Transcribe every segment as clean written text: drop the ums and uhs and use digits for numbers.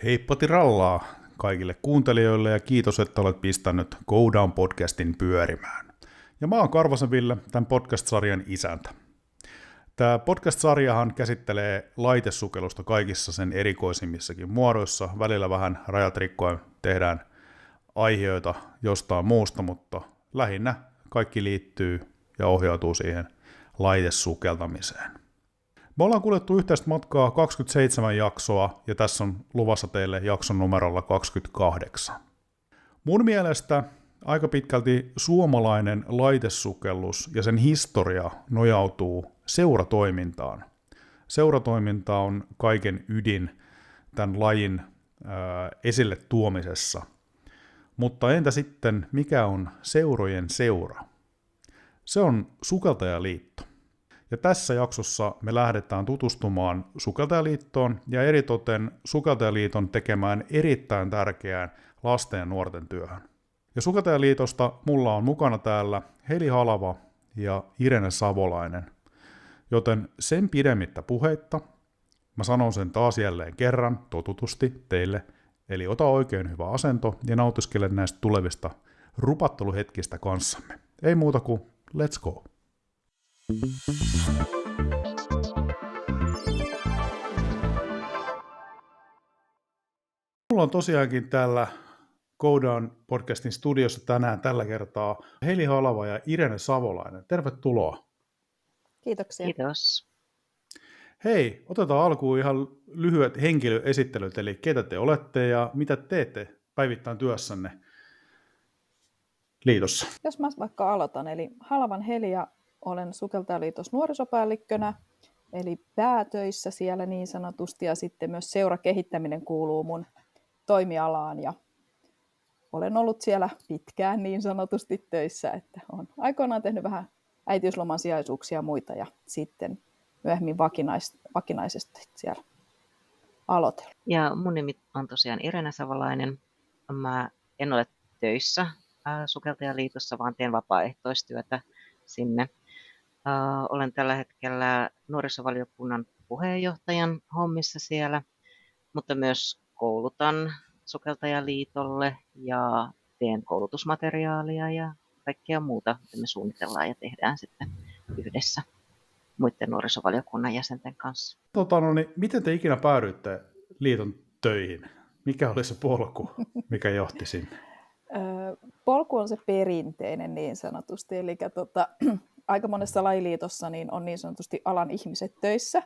Heippa tirallaa kaikille kuuntelijoille ja kiitos, että olet pistänyt Go Down podcastin pyörimään. Ja mä oon Karvasen Ville, tämän podcast-sarjan isäntä. Tämä podcast-sarjahan käsittelee laitesukellusta kaikissa sen erikoisimmissakin muodoissa. Välillä vähän rajat rikkoen tehdään aiheita jostain muusta, mutta lähinnä kaikki liittyy ja ohjautuu siihen laitesukeltamiseen. Me ollaan kuljettu yhteistä matkaa 27 jaksoa, ja tässä on luvassa teille jakson numerolla 28. Mun mielestä aika pitkälti suomalainen laitesukellus ja sen historia nojautuu seuratoimintaan. Seuratoiminta on kaiken ydin tämän lajin esille tuomisessa. Mutta entä sitten, mikä on seurojen seura? Se on Sukeltajaliitto. Ja tässä jaksossa me lähdetään tutustumaan Sukeltajaliittoon ja eritoten Sukeltajaliiton tekemään erittäin tärkeään lasten ja nuorten työhön. Ja Sukeltajaliitosta mulla on mukana täällä Heli Halava ja Irene Savolainen. Joten sen pidemmittä puheitta, mä sanon sen taas jälleen kerran totutusti teille, eli ota oikein hyvä asento ja nautiskele näistä tulevista rupatteluhetkistä kanssamme. Ei muuta kuin let's go! Mulla on tosiaankin täällä Go Down podcastin studiossa tänään tällä kertaa Heli Halava ja Irene Savolainen. Tervetuloa. Kiitoksia. Kiitos. Hei, otetaan alkuun ihan lyhyet henkilöesittelyt, eli ketä te olette ja mitä teette päivittäin työssänne liitossa. Jos mä vaikka aloitan, eli Halavan Heli ja olen Sukeltajaliitossa nuorisopäällikkönä, eli päätöissä siellä niin sanotusti, ja sitten myös seurakehittäminen kuuluu mun toimialaan, ja olen ollut siellä pitkään niin sanotusti töissä, että olen aikoinaan tehnyt vähän äitiysloman sijaisuuksia ja muita, ja sitten myöhemmin vakinaisesti siellä aloitellut. Ja mun nimi on tosiaan Irene Savolainen. Mä en ole töissä Sukeltajaliitossa, vaan teen vapaaehtoistyötä sinne. Olen tällä hetkellä nuorisovaliokunnan puheenjohtajan hommissa siellä, mutta myös koulutan Sukeltajaliitolle ja teen koulutusmateriaalia ja kaikkea muuta, mitä me suunnitellaan ja tehdään sitten yhdessä muiden nuorisovaliokunnan jäsenten kanssa. Miten te ikinä päädyitte liiton töihin? Mikä oli se polku, mikä johti sinne? Polku on se perinteinen niin sanotusti, eli aika monessa lajiliitossa niin on niin sanotusti alan ihmiset töissä.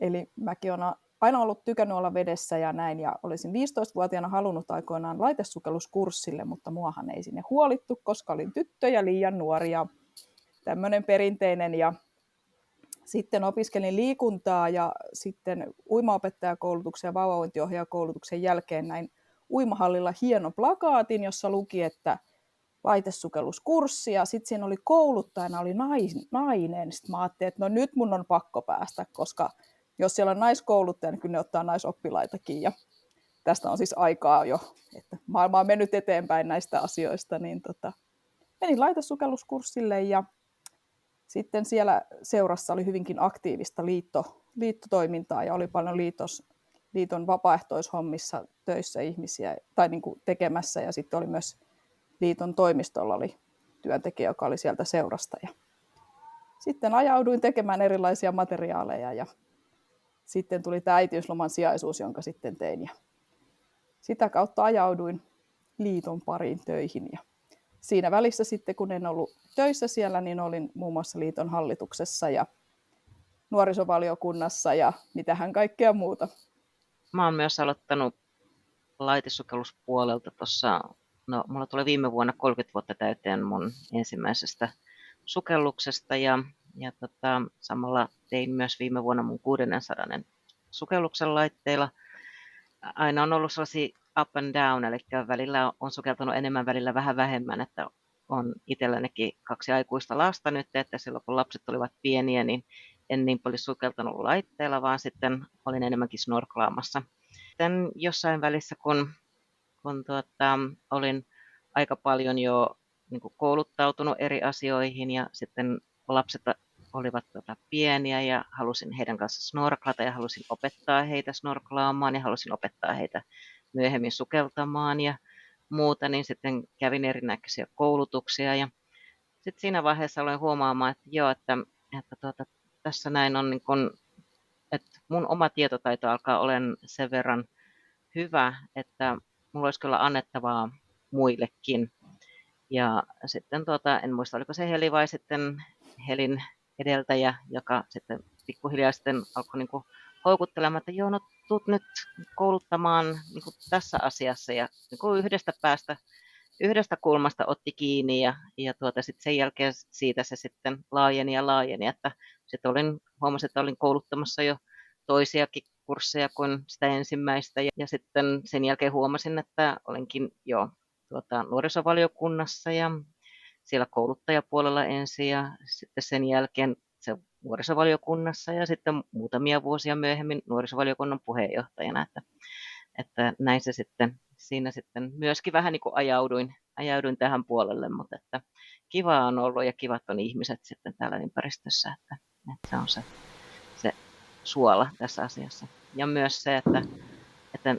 Eli mäkin olen aina ollut tykännyt olla vedessä ja näin, ja olisin 15-vuotiaana halunnut aikoinaan laitesukelluskurssille, mutta muahan ei sinne huolittu, koska olin tyttö ja liian nuori ja tämmöinen perinteinen. Ja sitten opiskelin liikuntaa ja sitten uimaopettajakoulutuksen ja vauvavointiohjaajakoulutuksen jälkeen näin uimahallilla hieno plakaatin, jossa luki, että laitesukelluskurssi, ja sitten siinä oli kouluttajana oli nainen. Sitten mä ajattelin, että no nyt mun on pakko päästä, koska jos siellä on naiskouluttaja, niin kyllä ne ottaa naisoppilaitakin, ja tästä on siis aikaa jo, että maailma on mennyt eteenpäin näistä asioista, niin menin laitesukelluskurssille, ja sitten siellä seurassa oli hyvinkin aktiivista liittotoimintaa, ja oli paljon liiton vapaaehtoishommissa töissä ihmisiä, tai niin kuin tekemässä, ja sitten oli myös liiton toimistolla oli työntekijä, joka oli sieltä seurasta. Ja sitten ajauduin tekemään erilaisia materiaaleja, ja sitten tuli tämä äitiysloman sijaisuus, jonka sitten tein. Ja sitä kautta ajauduin liiton pariin töihin. Ja siinä välissä sitten, kun en ollut töissä siellä, niin olin muun muassa liiton hallituksessa ja nuorisovaliokunnassa ja mitähän kaikkea muuta. Mä oon myös aloittanut laitesukelluspuolelta tuossa, mulla tuli viime vuonna 30 vuotta täyteen mun ensimmäisestä sukelluksesta ja samalla tein myös viime vuonna mun 600 sukelluksen laitteilla. Aina on ollut sellaisia up and down, eli välillä on sukeltanut enemmän, välillä vähän vähemmän, että on itsellänikin 2 aikuista lasta nyt, että silloin kun lapset olivat pieniä, niin en niin paljon sukeltanut laitteilla, vaan sitten olin enemmänkin snorklaamassa. Sitten jossain välissä, kun olin aika paljon jo niin kuin kouluttautunut eri asioihin ja sitten lapset olivat pieniä ja halusin heidän kanssa snorklata ja halusin opettaa heitä snorklaamaan ja halusin opettaa heitä myöhemmin sukeltamaan ja muuta, niin sitten kävin erinäköisiä koulutuksia ja sitten siinä vaiheessa aloin huomaamaan, että joo, että tässä näin on niin kun, että mun oma tietotaito alkaa olemaan sen verran hyvä, että mulla olisi kyllä annettavaa muillekin. Ja sitten en muista, oliko se Heli vai sitten Helin edeltäjä, joka sitten pikkuhiljaa sitten alkoi niin kuin houkuttelemaan, että joo, no tuut nyt kouluttamaan niin kuin tässä asiassa. Ja niin kuin yhdestä kulmasta otti kiinni ja sitten sen jälkeen siitä se sitten laajeni ja laajeni. Että sitten huomasin, että olin kouluttamassa jo toisiakin kursseja kuin sitä ensimmäistä. Ja sitten sen jälkeen huomasin, että olenkin jo nuorisovaliokunnassa ja siellä kouluttajapuolella ensin ja sitten sen jälkeen se nuorisovaliokunnassa ja sitten muutamia vuosia myöhemmin nuorisovaliokunnan puheenjohtajana, että näin se sitten, siinä sitten myöskin vähän niin kuin ajauduin tähän puolelle, mutta että kivaa on ollut ja kivat on ihmiset sitten täällä ympäristössä, että se on se suola tässä asiassa. Ja myös se, että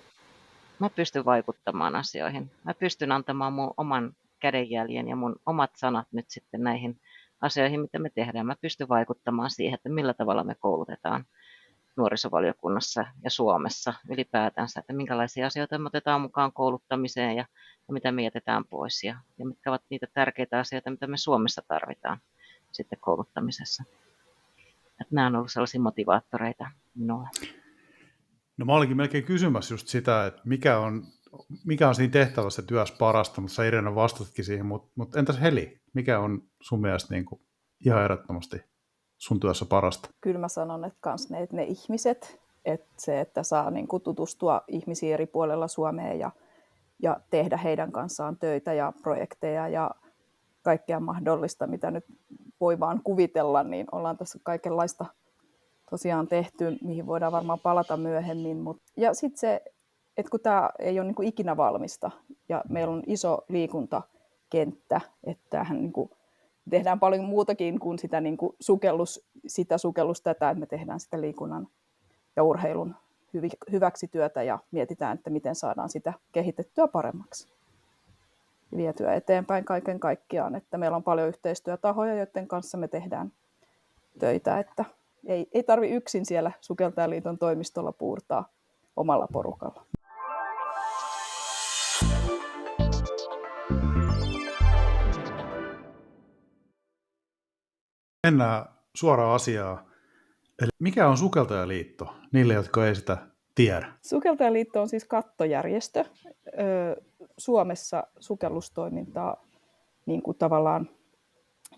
mä pystyn vaikuttamaan asioihin. Mä pystyn antamaan mun oman kädenjäljen ja mun omat sanat nyt sitten näihin asioihin, mitä me tehdään. Mä pystyn vaikuttamaan siihen, että millä tavalla me koulutetaan nuorisovaliokunnassa ja Suomessa ylipäätänsä, että minkälaisia asioita me otetaan mukaan kouluttamiseen ja mitä me jätetään pois ja mitkä ovat niitä tärkeitä asioita, mitä me Suomessa tarvitaan sitten kouluttamisessa. Että nämä on ollut sellaisia motivaattoreita minulle. No mä olinkin melkein kysymässä just sitä, että mikä on siinä tehtävässä työssä parasta, mutta sä Irena vastatkin siihen, mutta entäs Heli, mikä on sun mielestä niin kuin ihan ehdottomasti sun työssä parasta? Kyllä mä sanon, että kans ne ihmiset, että se, että saa niin kuin tutustua ihmisiin eri puolella Suomea ja tehdä heidän kanssaan töitä ja projekteja ja kaikkea mahdollista, mitä nyt voi vaan kuvitella, niin ollaan tässä kaikenlaista tosiaan tehty, mihin voidaan varmaan palata myöhemmin. Ja sitten se, että kun tämä ei ole niin kuin ikinä valmista ja meillä on iso liikuntakenttä, että tämähän niin kuin tehdään paljon muutakin kuin sitä, niin kuin sukellus tätä, että me tehdään sitä liikunnan ja urheilun hyväksi työtä ja mietitään, että miten saadaan sitä kehitettyä paremmaksi ja vietyä eteenpäin kaiken kaikkiaan. Että meillä on paljon yhteistyötahoja, joiden kanssa me tehdään töitä, että ei tarvitse yksin siellä Sukeltajaliiton toimistolla puurtaa omalla porukalla. Mennään suoraan asiaan. Eli mikä on Sukeltajaliitto niille, jotka ei sitä tiedä? Sukeltajaliitto on siis kattojärjestö. Suomessa sukellustoimintaa niin kuin tavallaan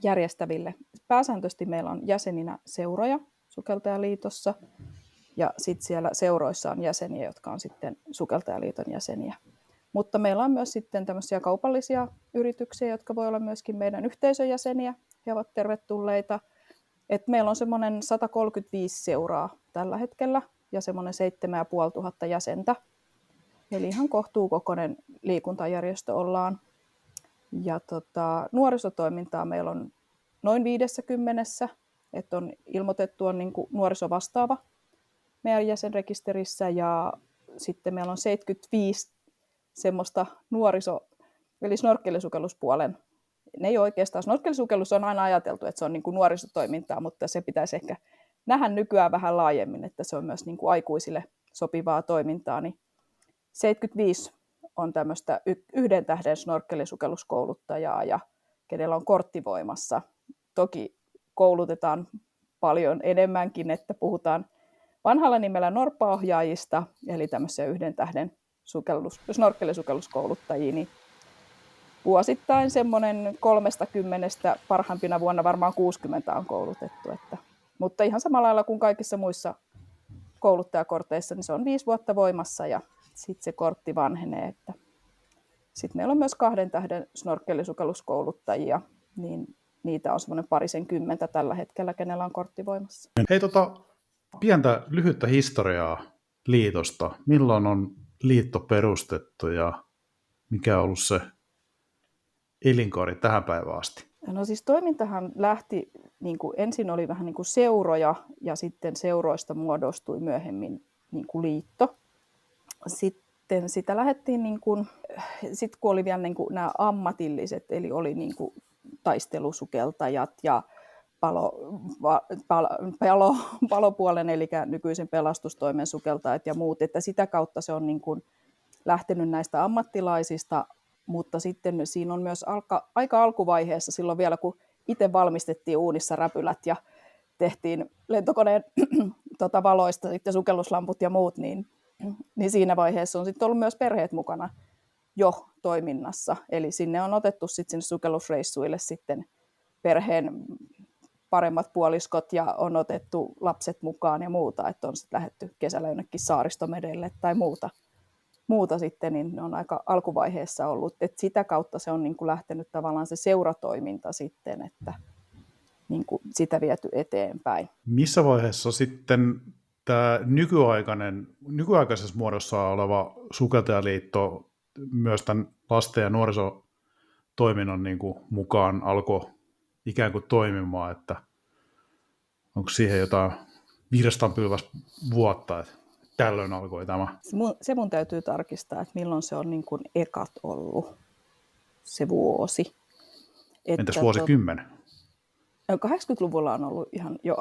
järjestäville. Pääsääntöisesti meillä on jäseninä seuroja Sukeltajaliitossa ja sitten siellä seuroissa on jäseniä, jotka on sitten Sukeltajaliiton jäseniä. Mutta meillä on myös sitten tämmöisiä kaupallisia yrityksiä, jotka voi olla myöskin meidän yhteisöjäseniä. He ovat tervetulleita. Et meillä on semmoinen 135 seuraa tällä hetkellä ja semmoinen 7500 jäsentä. Eli ihan kohtuukokoinen liikuntajärjestö ollaan. Ja nuorisotoimintaa meillä on noin 50, että on ilmoitettu on niin kuin nuorisovastaava meidän jäsenrekisterissä. Ja sitten meillä on 75 semmoista eli snorkkelisukelluspuolen. Ne ei oikeastaan, snorkkelisukellus on aina ajateltu, että se on niin kuin nuorisotoimintaa, mutta se pitäisi ehkä nähdä nykyään vähän laajemmin, että se on myös niin kuin aikuisille sopivaa toimintaa. Niin 75 on tämmöistä 1 tähden snorkkelisukelluskouluttajaa ja kenellä on kortti voimassa. Toki koulutetaan paljon enemmänkin, että puhutaan vanhalla nimellä norppaohjaajista, eli tämmöisiä 1 tähden snorkkelisukelluskouluttajia, niin vuosittain semmoinen 30, parhaimpina vuonna varmaan 60 on koulutettu. Mutta ihan samalla lailla kuin kaikissa muissa kouluttajakorteissa, niin se on 5 vuotta voimassa ja sitten se kortti vanhenee. Sitten meillä on myös 2 tähden snorkkelisukelluskouluttajia, niin niitä on semmoinen 20 tällä hetkellä, kenellä on kortti voimassa. Hei, pientä lyhyttä historiaa liitosta. Milloin on liitto perustettu ja mikä on ollut se elinkaari tähän päivään asti? No siis toimintahan lähti, niin kuin ensin oli vähän niin kuin seuroja ja sitten seuroista muodostui myöhemmin niin kuin liitto. Sitten sitä lähdettiin, niin kuin, sit kun oli vielä niin kuin nämä ammatilliset, eli oli niin kuin taistelusukeltajat ja palopuolen, eli nykyisen pelastustoimen sukeltajat ja muut, että sitä kautta se on niin kuin lähtenyt näistä ammattilaisista, mutta sitten siinä on myös aika alkuvaiheessa, silloin vielä kun itse valmistettiin uunissa räpylät ja tehtiin lentokoneen valoista sitten sukelluslamput ja muut, niin siinä vaiheessa on sitten ollut myös perheet mukana jo toiminnassa. Eli sinne on otettu sitten sinne sukellusreissuille sitten perheen paremmat puoliskot ja on otettu lapset mukaan ja muuta, että on sitten lähdetty kesällä jonnekin Saaristomerelle tai muuta sitten, niin ne on aika alkuvaiheessa ollut. Et sitä kautta se on niin kuin lähtenyt tavallaan se seuratoiminta sitten, että niin kuin sitä viety eteenpäin. Missä vaiheessa sitten tämä nykyaikaisessa muodossa oleva sukeltajaliitto myös tämän lasten- ja nuorisotoiminnan niin kuin mukaan alkoi ikään kuin toimimaan, että onko siihen jotain virstanpylväs vuotta, että tällöin alkoi tämä? Se mun täytyy tarkistaa, että milloin se on niin kuin ekat ollut se vuosi. Entäs vuosikymmen? 80-luvulla on ollut ihan jo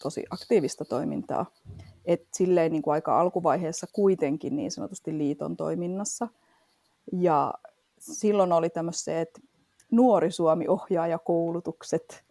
tosi aktiivista toimintaa. Et silleen niin kuin aika alkuvaiheessa kuitenkin niin sanotusti liiton toiminnassa. Ja silloin oli tämmöiset Nuori Suomi-ohjaajakoulutukset.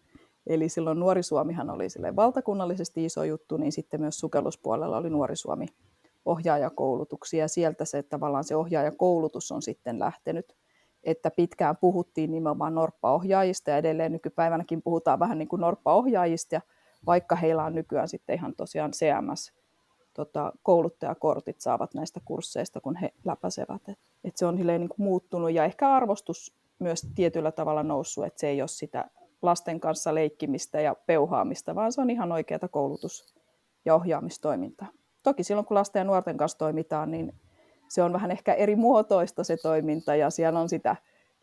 Eli silloin Nuori Suomihan oli valtakunnallisesti iso juttu, niin sitten myös sukelluspuolella oli Nuori Suomi-ohjaajakoulutuksia. Ja sieltä se tavallaan se ohjaajakoulutus on sitten lähtenyt. Että pitkään puhuttiin nimenomaan norppaohjaajista ja edelleen nykypäivänäkin puhutaan vähän niin kuin norppaohjaajista, vaikka heillä on nykyään sitten ihan tosiaan CMS-kouluttajakortit saavat näistä kursseista, kun he läpäisevät. Et se on niin kuin muuttunut ja ehkä arvostus myös tietyllä tavalla noussut, että se ei ole sitä lasten kanssa leikkimistä ja peuhaamista, vaan se on ihan oikeata koulutus- ja ohjaamistoimintaa. Toki silloin, kun lasten ja nuorten kanssa toimitaan, niin se on vähän ehkä eri muotoista se toiminta ja siellä on sitä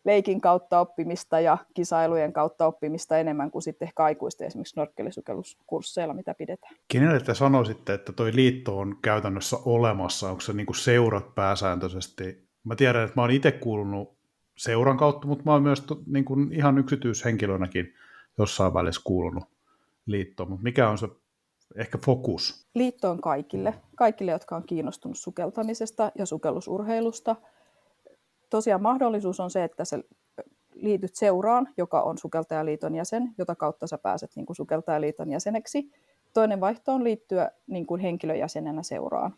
leikin kautta oppimista ja kisailujen kautta oppimista enemmän kuin sitten ehkä aikuisten esimerkiksi snorkkelisukelluskursseilla, mitä pidetään. Kenelle te sanoisitte, että toi liitto on käytännössä olemassa? Onko se niin kuin seurat pääsääntöisesti? Mä tiedän, että mä oon itse kuulunut seuran kautta, mutta mä oon myös niin kuin ihan yksityishenkilönäkin jossain välissä kuulunut liittoon. Mutta mikä on se ehkä fokus? Liitto on kaikille, jotka on kiinnostunut sukeltamisesta ja sukellusurheilusta. Tosiaan mahdollisuus on se, että sä liityt seuraan, joka on Sukeltajaliiton jäsen, jota kautta sä pääset niin kuin Sukeltajaliiton jäseneksi. Toinen vaihto on liittyä niin kuin henkilöjäsenenä seuraan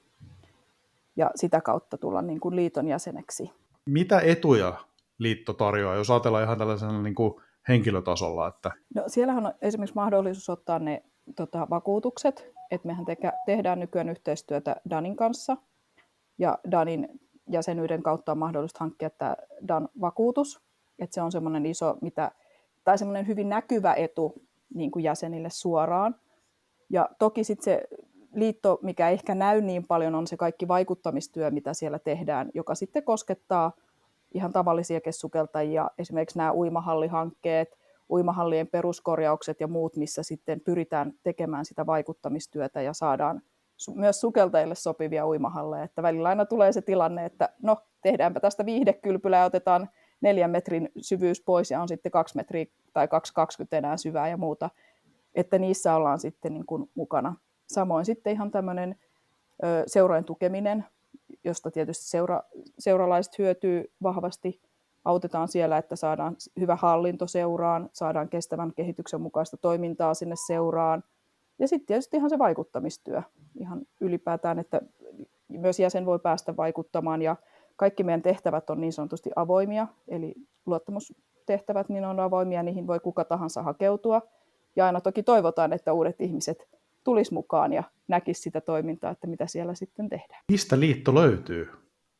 ja sitä kautta tulla niin kuin liiton jäseneksi. Mitä etuja liitto tarjoaa, jos ajatellaan ihan tällaisella niin kuin henkilötasolla? Että... No, siellähän on esimerkiksi mahdollisuus ottaa ne vakuutukset, että mehän tehdään nykyään yhteistyötä DANin kanssa, ja DANin jäsenyyden kautta on mahdollista hankkia tämä DAN-vakuutus, että se on semmoinen iso, tai semmoinen hyvin näkyvä etu niin kuin jäsenille suoraan. Ja toki sitten se liitto, mikä ehkä näy niin paljon, on se kaikki vaikuttamistyö, mitä siellä tehdään, joka sitten koskettaa ihan tavallisia sukeltajia, esimerkiksi nämä uimahallihankkeet, uimahallien peruskorjaukset ja muut, missä sitten pyritään tekemään sitä vaikuttamistyötä ja saadaan myös sukeltajille sopivia uimahalleja. Että välillä aina tulee se tilanne, että no, tehdäänpä tästä viihdekylpylä ja otetaan 4 metrin syvyys pois ja on sitten 2 metriä tai 2,20 enää syvää ja muuta. Että niissä ollaan sitten niin kuin mukana. Samoin sitten ihan tämmöinen seurojen tukeminen, josta tietysti seuralaiset hyötyy vahvasti. Autetaan siellä, että saadaan hyvä hallinto seuraan, saadaan kestävän kehityksen mukaista toimintaa sinne seuraan. Ja sitten tietysti ihan se vaikuttamistyö ihan ylipäätään, että myös jäsen voi päästä vaikuttamaan ja kaikki meidän tehtävät on niin sanotusti avoimia, eli luottamustehtävät niin on avoimia, niihin voi kuka tahansa hakeutua. Ja aina toki toivotaan, että uudet ihmiset tulisi mukaan ja näkisi sitä toimintaa, että mitä siellä sitten tehdään. Mistä liitto löytyy?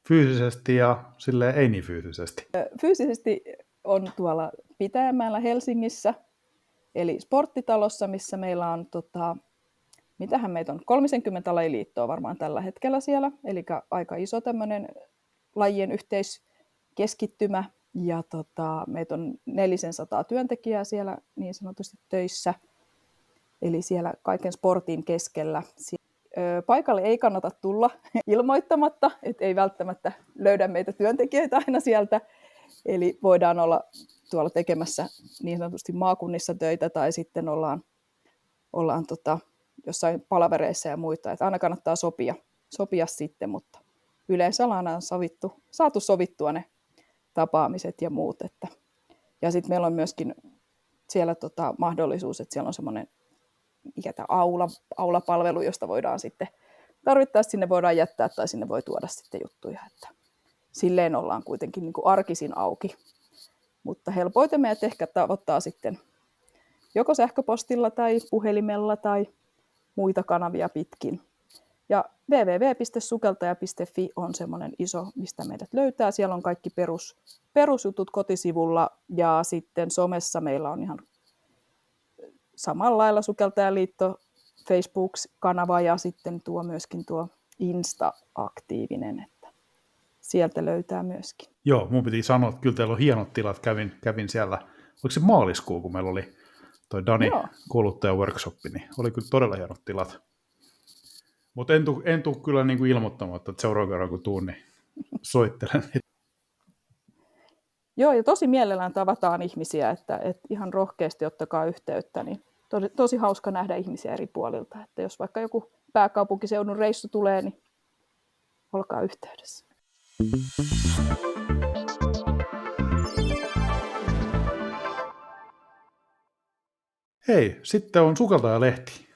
Fyysisesti ja silleen ei niin fyysisesti? Fyysisesti on tuolla Pitäjänmäellä Helsingissä, eli sporttitalossa, missä meillä on, mitähän meitä on, 30 lajiliittoa varmaan tällä hetkellä siellä, eli aika iso tämmöinen lajien yhteiskeskittymä. Ja meitä on 400 työntekijää siellä niin sanotusti töissä, eli siellä kaiken sportin keskellä. Paikalle ei kannata tulla ilmoittamatta, että ei välttämättä löydä meitä työntekijöitä aina sieltä. Eli voidaan olla tuolla tekemässä niin sanotusti maakunnissa töitä tai sitten ollaan jossain palavereissa ja muita. Että aina kannattaa sopia sitten, mutta yleensä ollaan saatu sovittua ne tapaamiset ja muut. Ja sitten meillä on myöskin siellä mahdollisuus, että siellä on semmoinen aulapalvelu, josta voidaan sitten tarvittaessa sinne voidaan jättää tai sinne voi tuoda sitten juttuja. Että silleen ollaan kuitenkin niin kuin arkisin auki. Mutta helpoiten meidät ehkä tavoittaa sitten joko sähköpostilla tai puhelimella tai muita kanavia pitkin. Ja www.sukeltaja.fi on semmoinen iso, mistä meidät löytää. Siellä on kaikki perusjutut kotisivulla ja sitten somessa meillä on ihan samalla lailla Sukeltajaliitto Facebook-kanava ja sitten myöskin tuo Insta-aktiivinen, että sieltä löytää myöskin. Joo, mun piti sanoa, että kyllä teillä on hienot tilat. Kävin siellä, oliko se maaliskuu, kun meillä oli toi Dani kouluttaja-workshoppi, niin oli kyllä todella hienot tilat. Mutta en tule kyllä niin kuin ilmoittamaan, että seuraavan kerran kun tuun, niin soittelen. Joo, ja tosi mielellään tavataan ihmisiä, että ihan rohkeasti ottakaa yhteyttä, niin tosi hauska nähdä ihmisiä eri puolilta. Että jos vaikka joku pääkaupunkiseudun reissu tulee, niin olkaa yhteydessä. Hei, sitten on Sukeltajalehti.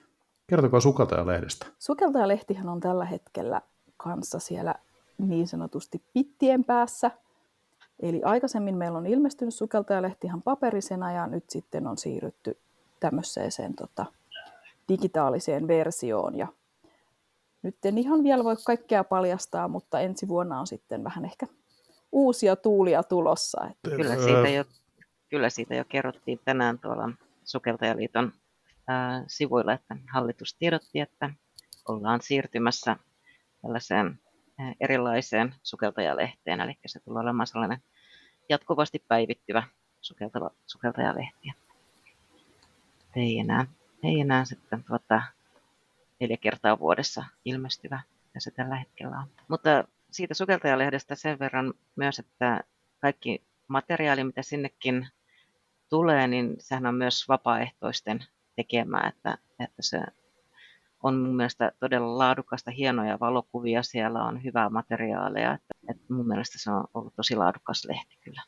Kertokaa Sukeltajalehdestä. Sukeltajalehtihän on tällä hetkellä kanssa siellä niin sanotusti pittien päässä. Eli aikaisemmin meillä on ilmestynyt Sukeltajalehti ihan paperisena ja nyt sitten on siirrytty tämmöiseen digitaaliseen versioon. Ja nyt en ihan vielä voi kaikkea paljastaa, mutta ensi vuonna on sitten vähän ehkä uusia tuulia tulossa. Kyllä siitä jo kerrottiin tänään tuolla Sukeltajaliiton sivuilla, että hallitus tiedotti, että ollaan siirtymässä tällaiseen erilaiseen sukeltajalehteen, eli se tulee olemaan sellainen jatkuvasti päivittyvä sukeltajalehti. Ei enää sitten 4 kertaa vuodessa ilmestyvä, mitä se tällä hetkellä on. Mutta siitä sukeltajalehdestä sen verran myös, että kaikki materiaali, mitä sinnekin tulee, niin sehän on myös vapaaehtoisten tekemää, että se on mun mielestä todella laadukasta, hienoja valokuvia, siellä on hyvää materiaalia, että mun mielestä se on ollut tosi laadukas lehti kyllä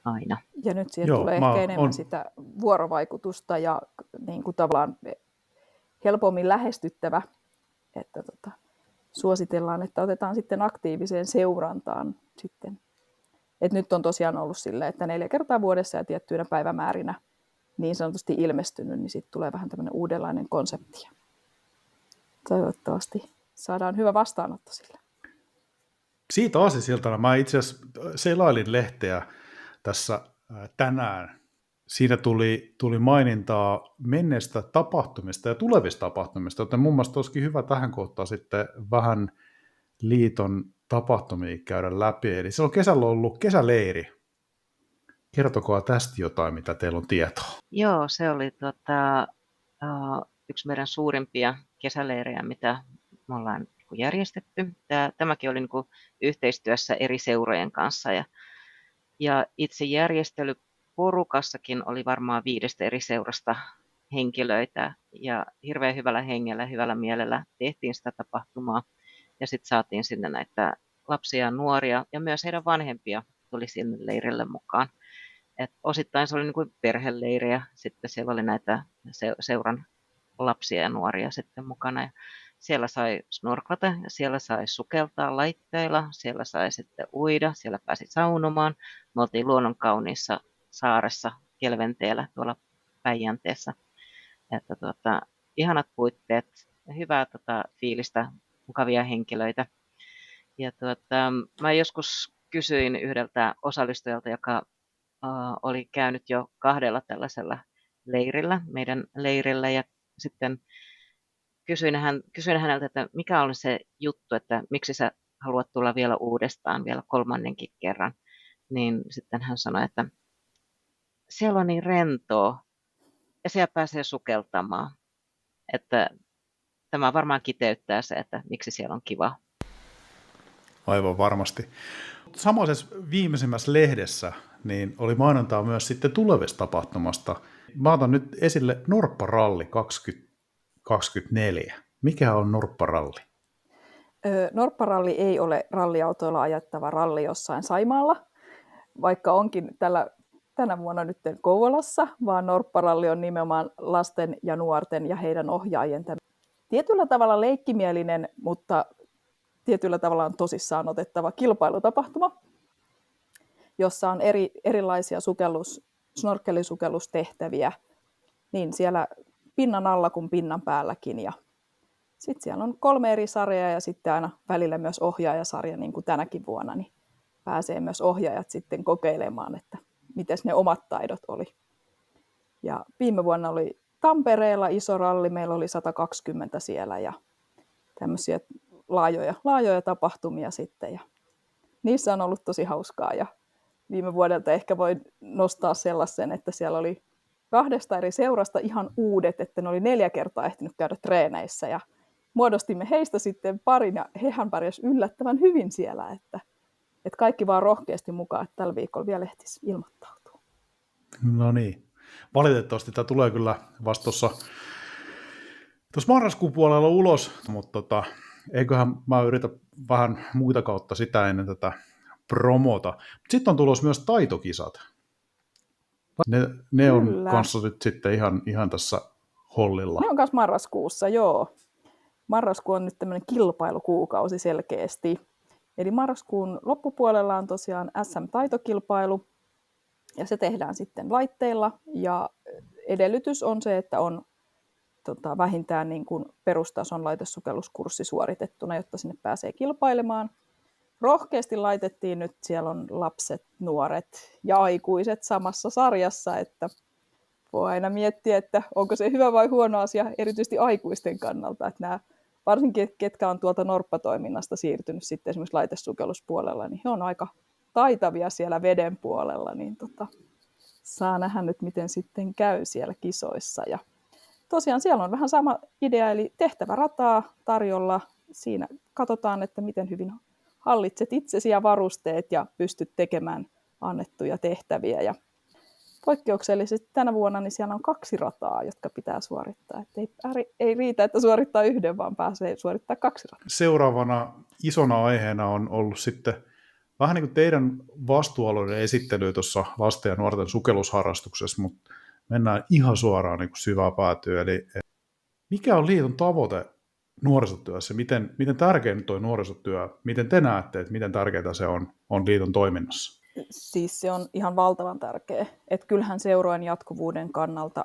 aina. Ja nyt siihen tulee ehkä enemmän sitä vuorovaikutusta ja niin kuin tavallaan helpommin lähestyttävä, että suositellaan, että otetaan sitten aktiiviseen seurantaan sitten. Et nyt on tosiaan ollut silleen, että 4 kertaa vuodessa ja tiettyinä päivämäärinä niin sanotusti ilmestynyt, niin sitten tulee vähän tämmöinen uudenlainen konsepti. Toivottavasti saadaan hyvä vastaanotto sille. Siitä aasinsiltana mä itse asiassa selailin lehteä tässä tänään. Siinä tuli mainintaa menneistä tapahtumista ja tulevista tapahtumista, joten mun mielestä olisikin hyvä tähän kohtaan sitten vähän liiton tapahtumia käydä läpi. Eli se on kesällä ollut kesäleiri. Kertokaa tästä jotain, mitä teillä on tietoa. Joo, se oli yksi meidän suurimpia kesäleirejä, mitä me ollaan järjestetty. Tämäkin oli yhteistyössä eri seurojen kanssa. Ja itse järjestelyporukassakin oli varmaan 5 eri seurasta henkilöitä. Ja hirveän hyvällä hengellä ja hyvällä mielellä tehtiin sitä tapahtumaa. Ja sitten saatiin sinne näitä lapsia ja nuoria ja myös heidän vanhempia tuli sinne leirille mukaan. Et osittain se oli niin kuin perheleiri ja sitten siellä oli näitä seuran lapsia ja nuoria sitten mukana. Ja siellä sai snorklata ja siellä sai sukeltaa laitteilla, siellä sai sitten uida, siellä pääsi saunomaan. Me oltiin luonnonkauniissa saaressa Kelventeellä tuolla Päijänteessä. Että ihanat puitteet, hyvää fiilistä, mukavia henkilöitä. Ja mä joskus kysyin yhdeltä osallistujalta, joka oli käynyt jo 2 tällaisella leirillä, meidän leirillä, ja sitten kysyin häneltä, että mikä on se juttu, että miksi sä haluat tulla vielä uudestaan, vielä 3. kerran. niin sitten hän sanoi, että siellä on niin rentoa ja siellä pääsee sukeltamaan, että tämä varmaan kiteyttää se, että miksi siellä on kiva. Aivan varmasti. Samaisessa viimeisimmässä lehdessä niin oli mainontaa myös sitten tulevista tapahtumasta. Mä otan nyt esille Norpparalli 2024. Mikä on Norpparalli? Norpparalli ei ole ralliautoilla ajettava ralli jossain Saimaalla, vaikka onkin tänä vuonna nyt Kouvolassa, vaan Norpparalli on nimenomaan lasten ja nuorten ja heidän ohjaajien tietyllä tavalla leikkimielinen, mutta tietyllä tavalla on tosissaan otettava kilpailutapahtuma, jossa on erilaisia snorkkelisukellustehtäviä niin siellä pinnan alla kuin pinnan päälläkin. Ja sitten siellä on 3 eri sarjaa ja sitten aina välillä myös ohjaajasarja, niin kuin tänäkin vuonna, niin pääsee myös ohjaajat sitten kokeilemaan, että miten ne omat taidot oli. Ja viime vuonna oli Tampereella iso ralli, meillä oli 120 siellä ja tämmöisiä laajoja tapahtumia sitten. Ja niissä on ollut tosi hauskaa ja viime vuodelta ehkä voi nostaa sellaisen, että siellä oli 2 eri seurasta ihan uudet, että ne oli 4 kertaa ehtinyt käydä treeneissä ja muodostimme heistä sitten parin ja hehän pärjäsivät yllättävän hyvin siellä, että kaikki vaan rohkeasti mukaan, että tällä viikolla vielä ehtisi ilmoittautua. No niin. Valitettavasti tämä tulee kyllä vasta tuossa marraskuun puolella ulos, mutta eiköhän mä yritä vähän muita kautta sitä ennen tätä promota. Sitten on tulossa myös taitokisat. Ne on kanssa nyt sitten ihan tässä hollilla. Ne on myös marraskuussa, joo. Marraskuu on nyt tämmöinen kilpailukuukausi selkeästi. Eli marraskuun loppupuolella on tosiaan SM-taitokilpailu, ja se tehdään sitten laitteilla, ja edellytys on se, että on vähintään niin kuin perustason laitesukelluskurssi suoritettuna, jotta sinne pääsee kilpailemaan. Rohkeasti laitettiin nyt, siellä on lapset, nuoret ja aikuiset samassa sarjassa, että voi aina miettiä, että onko se hyvä vai huono asia, erityisesti aikuisten kannalta, että nämä varsinkin ketkä on tuolta norppatoiminnasta siirtynyt sitten esimerkiksi laitesukelluspuolella, niin he on aika taitavia siellä veden puolella, niin saa nähdä nyt, miten sitten käy siellä kisoissa. Ja tosiaan siellä on vähän sama idea, eli tehtävä rataa tarjolla. Siinä katsotaan, että miten hyvin hallitset itsesi ja varusteet ja pystyt tekemään annettuja tehtäviä. Ja poikkeuksellisesti tänä vuonna niin siellä on 2 rataa, jotka pitää suorittaa. Että ei riitä, että suorittaa yhden, vaan pääsee suorittaa 2 rataa. Seuraavana isona aiheena on ollut sitten vähän niin kuin teidän vastuualueiden esittely tuossa lasten ja nuorten sukellusharrastuksessa, mutta mennään ihan suoraan niin kuin syvään päätyyn. Eli mikä on liiton tavoite nuorisotyössä? Miten tärkeä nyt tuo nuorisotyö? Miten te näette, että miten tärkeää se on liiton toiminnassa? Siis se on ihan valtavan tärkeä. Että kyllähän seurojen jatkuvuuden kannalta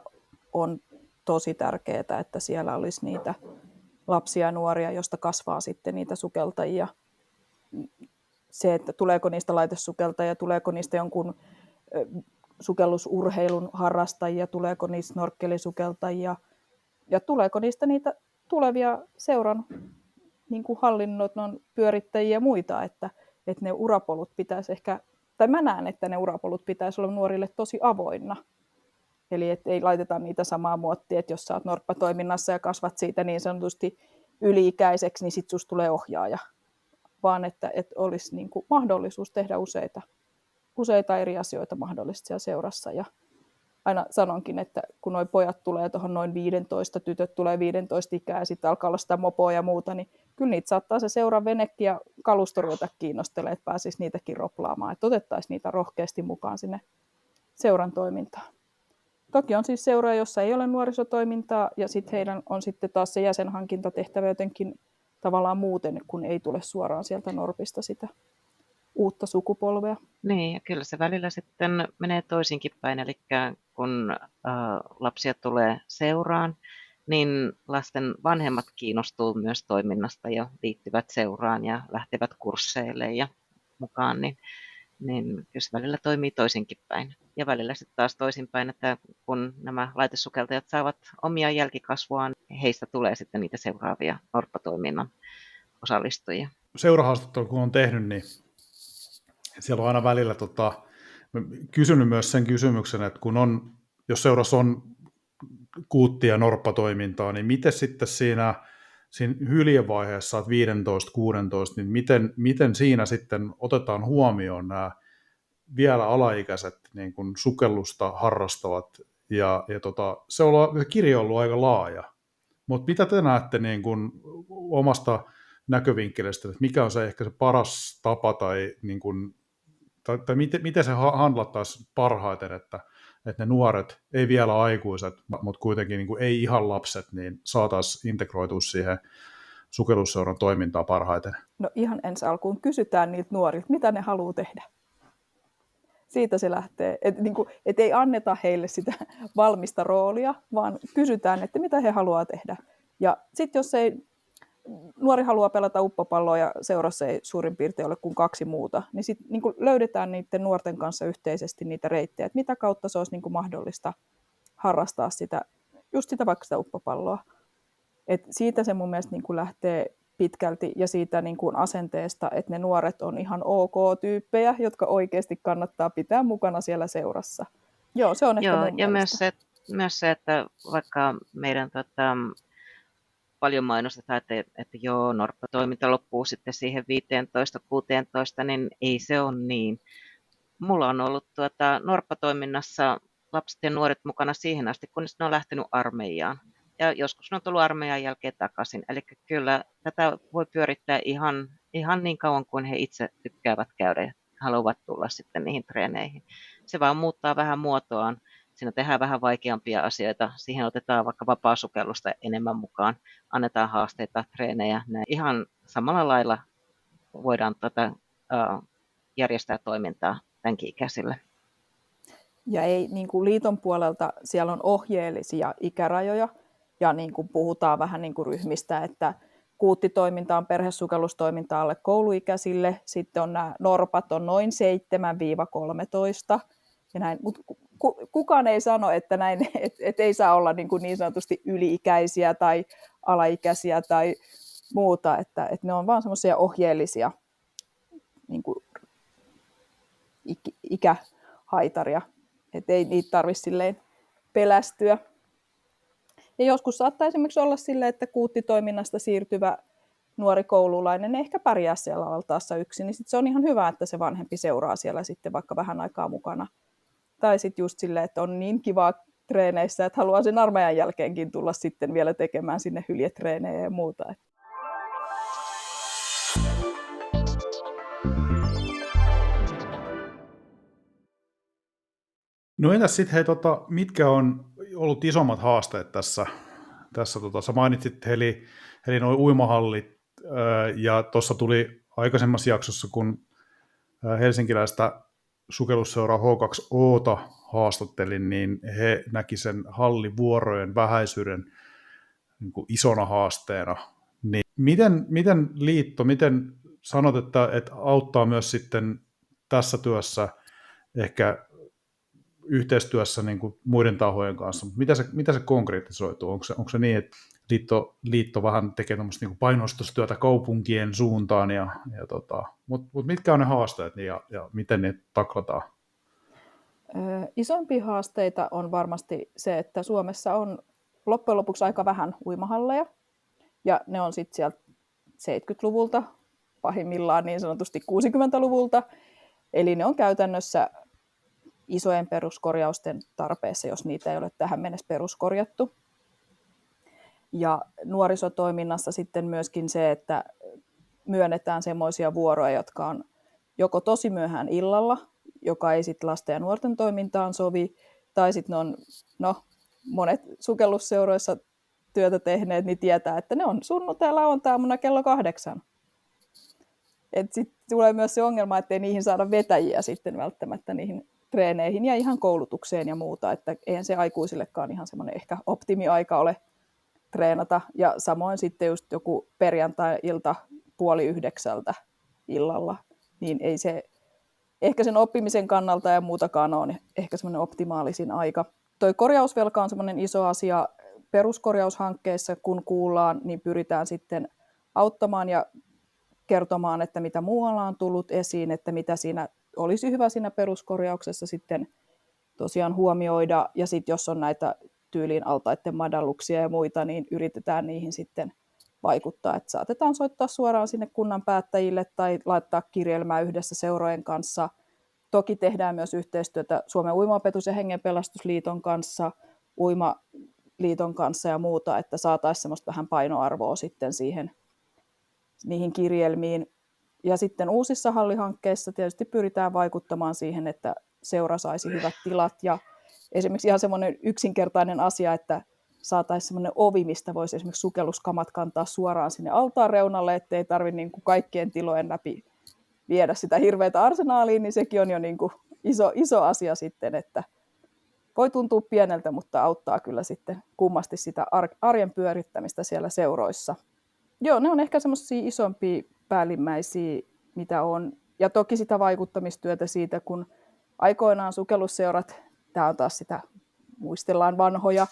on tosi tärkeää, että siellä olisi niitä lapsia ja nuoria, josta kasvaa sitten niitä sukeltajia. Se, että tuleeko niistä laitesukeltajia, tuleeko niistä jonkun sukellusurheilun harrastajia, tuleeko niistä snorkkelisukeltajia ja tuleeko niistä niitä tulevia seuran niin kuin hallinnon pyörittäjiä ja muita, että ne urapolut pitäisi ehkä, tai mä näen, että ne urapolut pitäisi olla nuorille tosi avoinna. Eli että ei laiteta niitä samaa muottia, että jos sä oot norppatoiminnassa ja kasvat siitä niin sanotusti yli-ikäiseksi, niin sit susta tulee ohjaaja. Vaan että olisi niin kuin mahdollisuus tehdä useita eri asioita mahdollisesti siellä seurassa. Ja aina sanonkin, että kun nuo pojat tulee tuohon noin 15, tytöt tulee 15 ikää ja sitten alkaa olla sitä mopoa ja muuta, niin kyllä niitä saattaa se seuran venekin ja kalusto ruveta kiinnostelemaan, että pääsisi niitäkin roplaamaan, että otettaisiin niitä rohkeasti mukaan sinne seuran toimintaan. Toki on siis seuroja, jossa ei ole nuorisotoimintaa ja sitten heidän on sitten taas se jäsenhankintatehtävä jotenkin tavallaan muuten, kun ei tule suoraan sieltä Norpista sitä uutta sukupolvea. Niin, ja kyllä se välillä sitten menee toisinkin päin, eli kun lapsia tulee seuraan, niin lasten vanhemmat kiinnostuu myös toiminnasta ja liittyvät seuraan ja lähtevät kursseille ja mukaan, niin kyllä se välillä toimii toisinkin päin. Ja välillä sitten taas toisinpäin, että kun nämä laitesukeltajat saavat omia jälkikasvuaan, heistä tulee sitten niitä seuraavia norppatoiminnan osallistujia. Seurahaastattelua kun on tehnyt, niin siellä on aina välillä mä kysynyt myös sen kysymyksen, että jos seurassa on kuutti- ja norppatoimintaa, niin miten sitten siinä hyljevaiheessa, että 15-16, niin miten siinä sitten otetaan huomioon nämä vielä alaikäiset niin kuin sukellusta harrastavat, se kirjo on ollut aika laaja, mutta mitä te näette niin kuin omasta näkövinkkelistä, että mikä on se ehkä se paras tapa tai miten se handlattaisiin parhaiten, että ne nuoret, ei vielä aikuiset, mutta kuitenkin niin kuin ei ihan lapset, niin saataisiin integroitua siihen sukellusseuran toimintaan parhaiten? No ihan ensi alkuun kysytään niiltä nuorilta, mitä ne haluaa tehdä. Siitä se lähtee. Et ei anneta heille sitä valmista roolia, vaan kysytään, että mitä he haluaa tehdä. Ja sitten jos nuori haluaa pelata uppopalloa ja seurassa ei suurin piirtein ole kuin 2 muuta, niin sitten niin löydetään niiden nuorten kanssa yhteisesti niitä reittejä, että mitä kautta se olisi niin mahdollista harrastaa just sitä vaikka sitä uppopalloa. Et siitä se mun mielestä niin lähtee pitkälti ja siitä niin kuin asenteesta, että ne nuoret on ihan ok-tyyppejä, jotka oikeasti kannattaa pitää mukana siellä seurassa. Joo, se on ehkä mun ja mielestä. myös se, että vaikka meidän paljon mainostetaan, että joo, norppatoiminta loppuu sitten siihen 15-16, niin ei se ole niin. Mulla on ollut norppatoiminnassa lapset ja nuoret mukana siihen asti, kunnes ne on lähtenyt armeijaan. Ja joskus ne on tullut armeijan jälkeen takaisin. Eli kyllä tätä voi pyörittää ihan niin kauan kuin he itse tykkäävät käydä ja haluavat tulla sitten niihin treeneihin. Se vaan muuttaa vähän muotoaan. Siinä tehdään vähän vaikeampia asioita. Siihen otetaan vaikka vapaasukellusta enemmän mukaan. Annetaan haasteita, treenejä. Ihan samalla lailla voidaan järjestää toimintaa tämänkin ikäisille. Ja ei niin kuin liiton puolelta siellä on ohjeellisia ikärajoja ja niin kuin puhutaan vähän niin kuin ryhmistä, että kuuttitoiminta on perhesukellustoiminta alle kouluikäisille, sitten on nämä norpat on noin 7-13 ja näin, mutta kukaan ei sano, että näin, et ei saa olla niin sanotusti yli-ikäisiä tai alaikäisiä tai muuta, että ne on vaan semmoisia ohjeellisia niin kuin ikähaitaria, että ei niitä tarvitse silleen pelästyä. Ja joskus saattaa esimerkiksi olla silleen, että kuuttitoiminnasta siirtyvä nuori koululainen ehkä pärjää siellä altaassa yksin, niin sit se on ihan hyvä, että se vanhempi seuraa siellä sitten vaikka vähän aikaa mukana. Tai sitten just silleen, että on niin kivaa treeneissä, että haluaa sen armeijan jälkeenkin tulla sitten vielä tekemään sinne hyljetreenejä ja muuta. No entäs sitten, hei, mitkä on ollut isommat haasteet tässä sä mainitsit Heli nuo uimahallit, ja tuossa tuli aikaisemmassa jaksossa, kun helsinkiläistä sukellusseuraa H2Ota haastattelin, niin he näki sen hallivuorojen vähäisyyden niin kuin isona haasteena. Niin miten liitto, miten sanot, että auttaa myös sitten tässä työssä ehkä yhteistyössä niin kuin muiden tahojen kanssa. Mitä se konkretisoituu? Onko se niin, että liitto vähän tekee tämmöistä niin kuin painostustyötä kaupunkien suuntaan, mutta mitkä on ne haasteet ja miten ne taklataan? Isompia haasteita on varmasti se, että Suomessa on loppujen lopuksi aika vähän uimahalleja, ja ne on sitten sieltä 70-luvulta, pahimmillaan niin sanotusti 60-luvulta, eli ne on käytännössä isojen peruskorjausten tarpeessa, jos niitä ei ole tähän mennessä peruskorjattu. Ja nuorisotoiminnassa sitten myöskin se, että myönnetään semmoisia vuoroja, jotka on joko tosi myöhään illalla, joka ei sitten lasten ja nuorten toimintaan sovi, tai sitten on, monet sukellusseuroissa työtä tehneet, niin tietää, että ne on sunnuntai lauantai-aamuna kello 8. Sitten tulee myös se ongelma, että ei niihin saada vetäjiä sitten välttämättä niihin treeneihin ja ihan koulutukseen ja muuta, että eihän se aikuisillekaan ihan semmoinen ehkä optimiaika ole treenata. Ja samoin sitten just joku perjantai-ilta 8:30 illalla, niin ei se ehkä sen oppimisen kannalta ja muutakaan ole ehkä semmoinen optimaalisin aika. Toi korjausvelka on semmoinen iso asia. Peruskorjaushankkeessa, kun kuullaan, niin pyritään sitten auttamaan ja kertomaan, että mitä muualla on tullut esiin, että mitä siinä olisi hyvä siinä peruskorjauksessa sitten tosiaan huomioida, ja sitten jos on näitä tyyliin altaiden madalluksia ja muita, niin yritetään niihin sitten vaikuttaa, että saatetaan soittaa suoraan sinne kunnan päättäjille tai laittaa kirjelmää yhdessä seurojen kanssa. Toki tehdään myös yhteistyötä Suomen Uimaopetus- ja Hengenpelastusliiton kanssa, Uimaliiton kanssa ja muuta, että saataisiin semmoista vähän painoarvoa sitten niihin kirjelmiin. Ja sitten uusissa hallihankkeissa tietysti pyritään vaikuttamaan siihen, että seura saisi hyvät tilat. Ja esimerkiksi ihan semmoinen yksinkertainen asia, että saataisiin semmoinen ovi, mistä voisi esimerkiksi sukelluskamat kantaa suoraan sinne altaan reunalle, ettei tarvitse niin kuin kaikkien tilojen läpi viedä sitä hirveätä arsenaaliin, niin sekin on jo niin kuin iso asia sitten, että voi tuntua pieneltä, mutta auttaa kyllä sitten kummasti sitä arjen pyörittämistä siellä seuroissa. Joo, ne on ehkä semmoisia isompia päällimmäisiä, mitä on. Ja toki sitä vaikuttamistyötä siitä, kun aikoinaan sukellusseurat, tämä on taas sitä, muistellaan vanhoja,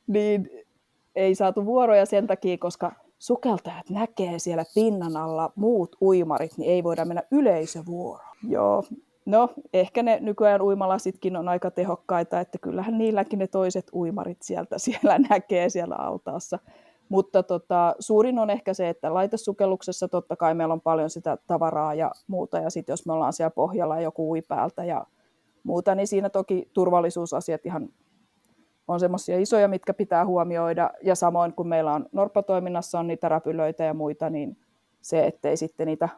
niin ei saatu vuoroja sen takia, koska sukeltajat näkee siellä pinnan alla muut uimarit, niin ei voida mennä yleisövuoroon. Joo, no ehkä ne nykyajan uimalasitkin on aika tehokkaita, että kyllähän niilläkin ne toiset uimarit siellä näkee siellä altaassa. Mutta suurin on ehkä se, että laitesukelluksessa totta kai meillä on paljon sitä tavaraa ja muuta, ja sitten jos me ollaan siellä pohjalla ja joku ui päältä ja muuta, niin siinä toki turvallisuusasiat ihan on semmoisia isoja, mitkä pitää huomioida, ja samoin kun meillä on norppatoiminnassa on niitä räpylöitä ja muita, niin se, ettei sitten niitä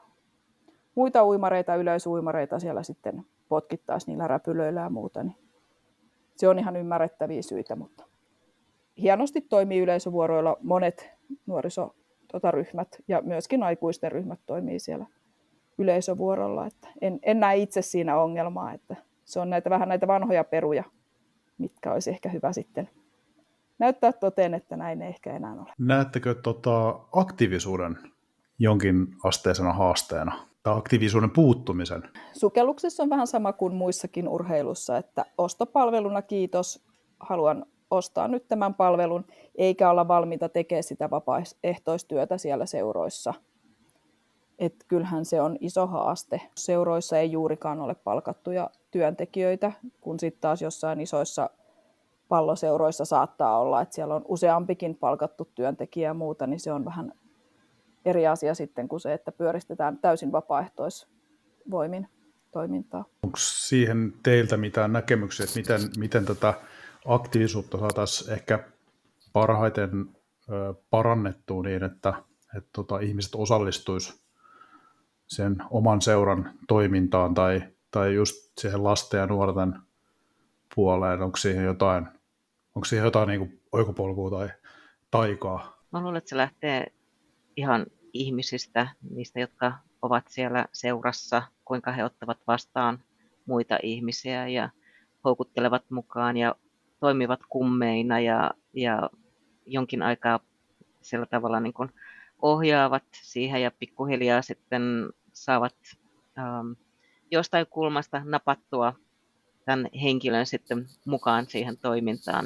muita uimareita, yleisuimareita siellä sitten potkittaisi niillä räpylöillä ja muuta, niin se on ihan ymmärrettäviä syitä, mutta hienosti toimii yleisövuoroilla monet nuorisoryhmät ja myöskin aikuisten ryhmät toimii siellä yleisövuorolla, että en näe itse siinä ongelmaa, että se on vähän näitä vanhoja peruja, mitkä olisi ehkä hyvä sitten näyttää toteen, että näin ei ehkä enää ole. Näettekö aktiivisuuden jonkin asteisena haasteena tai aktiivisuuden puuttumisen? Sukelluksessa on vähän sama kuin muissakin urheilussa, että ostopalveluna kiitos, haluan ostaa nyt tämän palvelun, eikä olla valmiita tekemään sitä vapaaehtoistyötä siellä seuroissa. Et kyllähän se on iso haaste. Seuroissa ei juurikaan ole palkattuja työntekijöitä, kun sitten taas jossain isoissa palloseuroissa saattaa olla, että siellä on useampikin palkattu työntekijä ja muuta, niin se on vähän eri asia sitten kuin se, että pyöristetään täysin vapaaehtoisvoimin toimintaa. Onko siihen teiltä mitään näkemyksiä, että miten tätä aktiivisuutta saataisiin ehkä parhaiten parannettua niin, että ihmiset osallistuisivat sen oman seuran toimintaan tai just siihen lasten ja nuorten puoleen? Onko siihen jotain niin kuin oikopolkua tai taikaa? Mä luulen, että se lähtee ihan ihmisistä, niistä, jotka ovat siellä seurassa, kuinka he ottavat vastaan muita ihmisiä ja houkuttelevat mukaan ja toimivat kummeina ja jonkin aikaa sillä tavalla niin kuin ohjaavat siihen ja pikkuhiljaa sitten saavat jostain kulmasta napattua tämän henkilön sitten mukaan siihen toimintaan,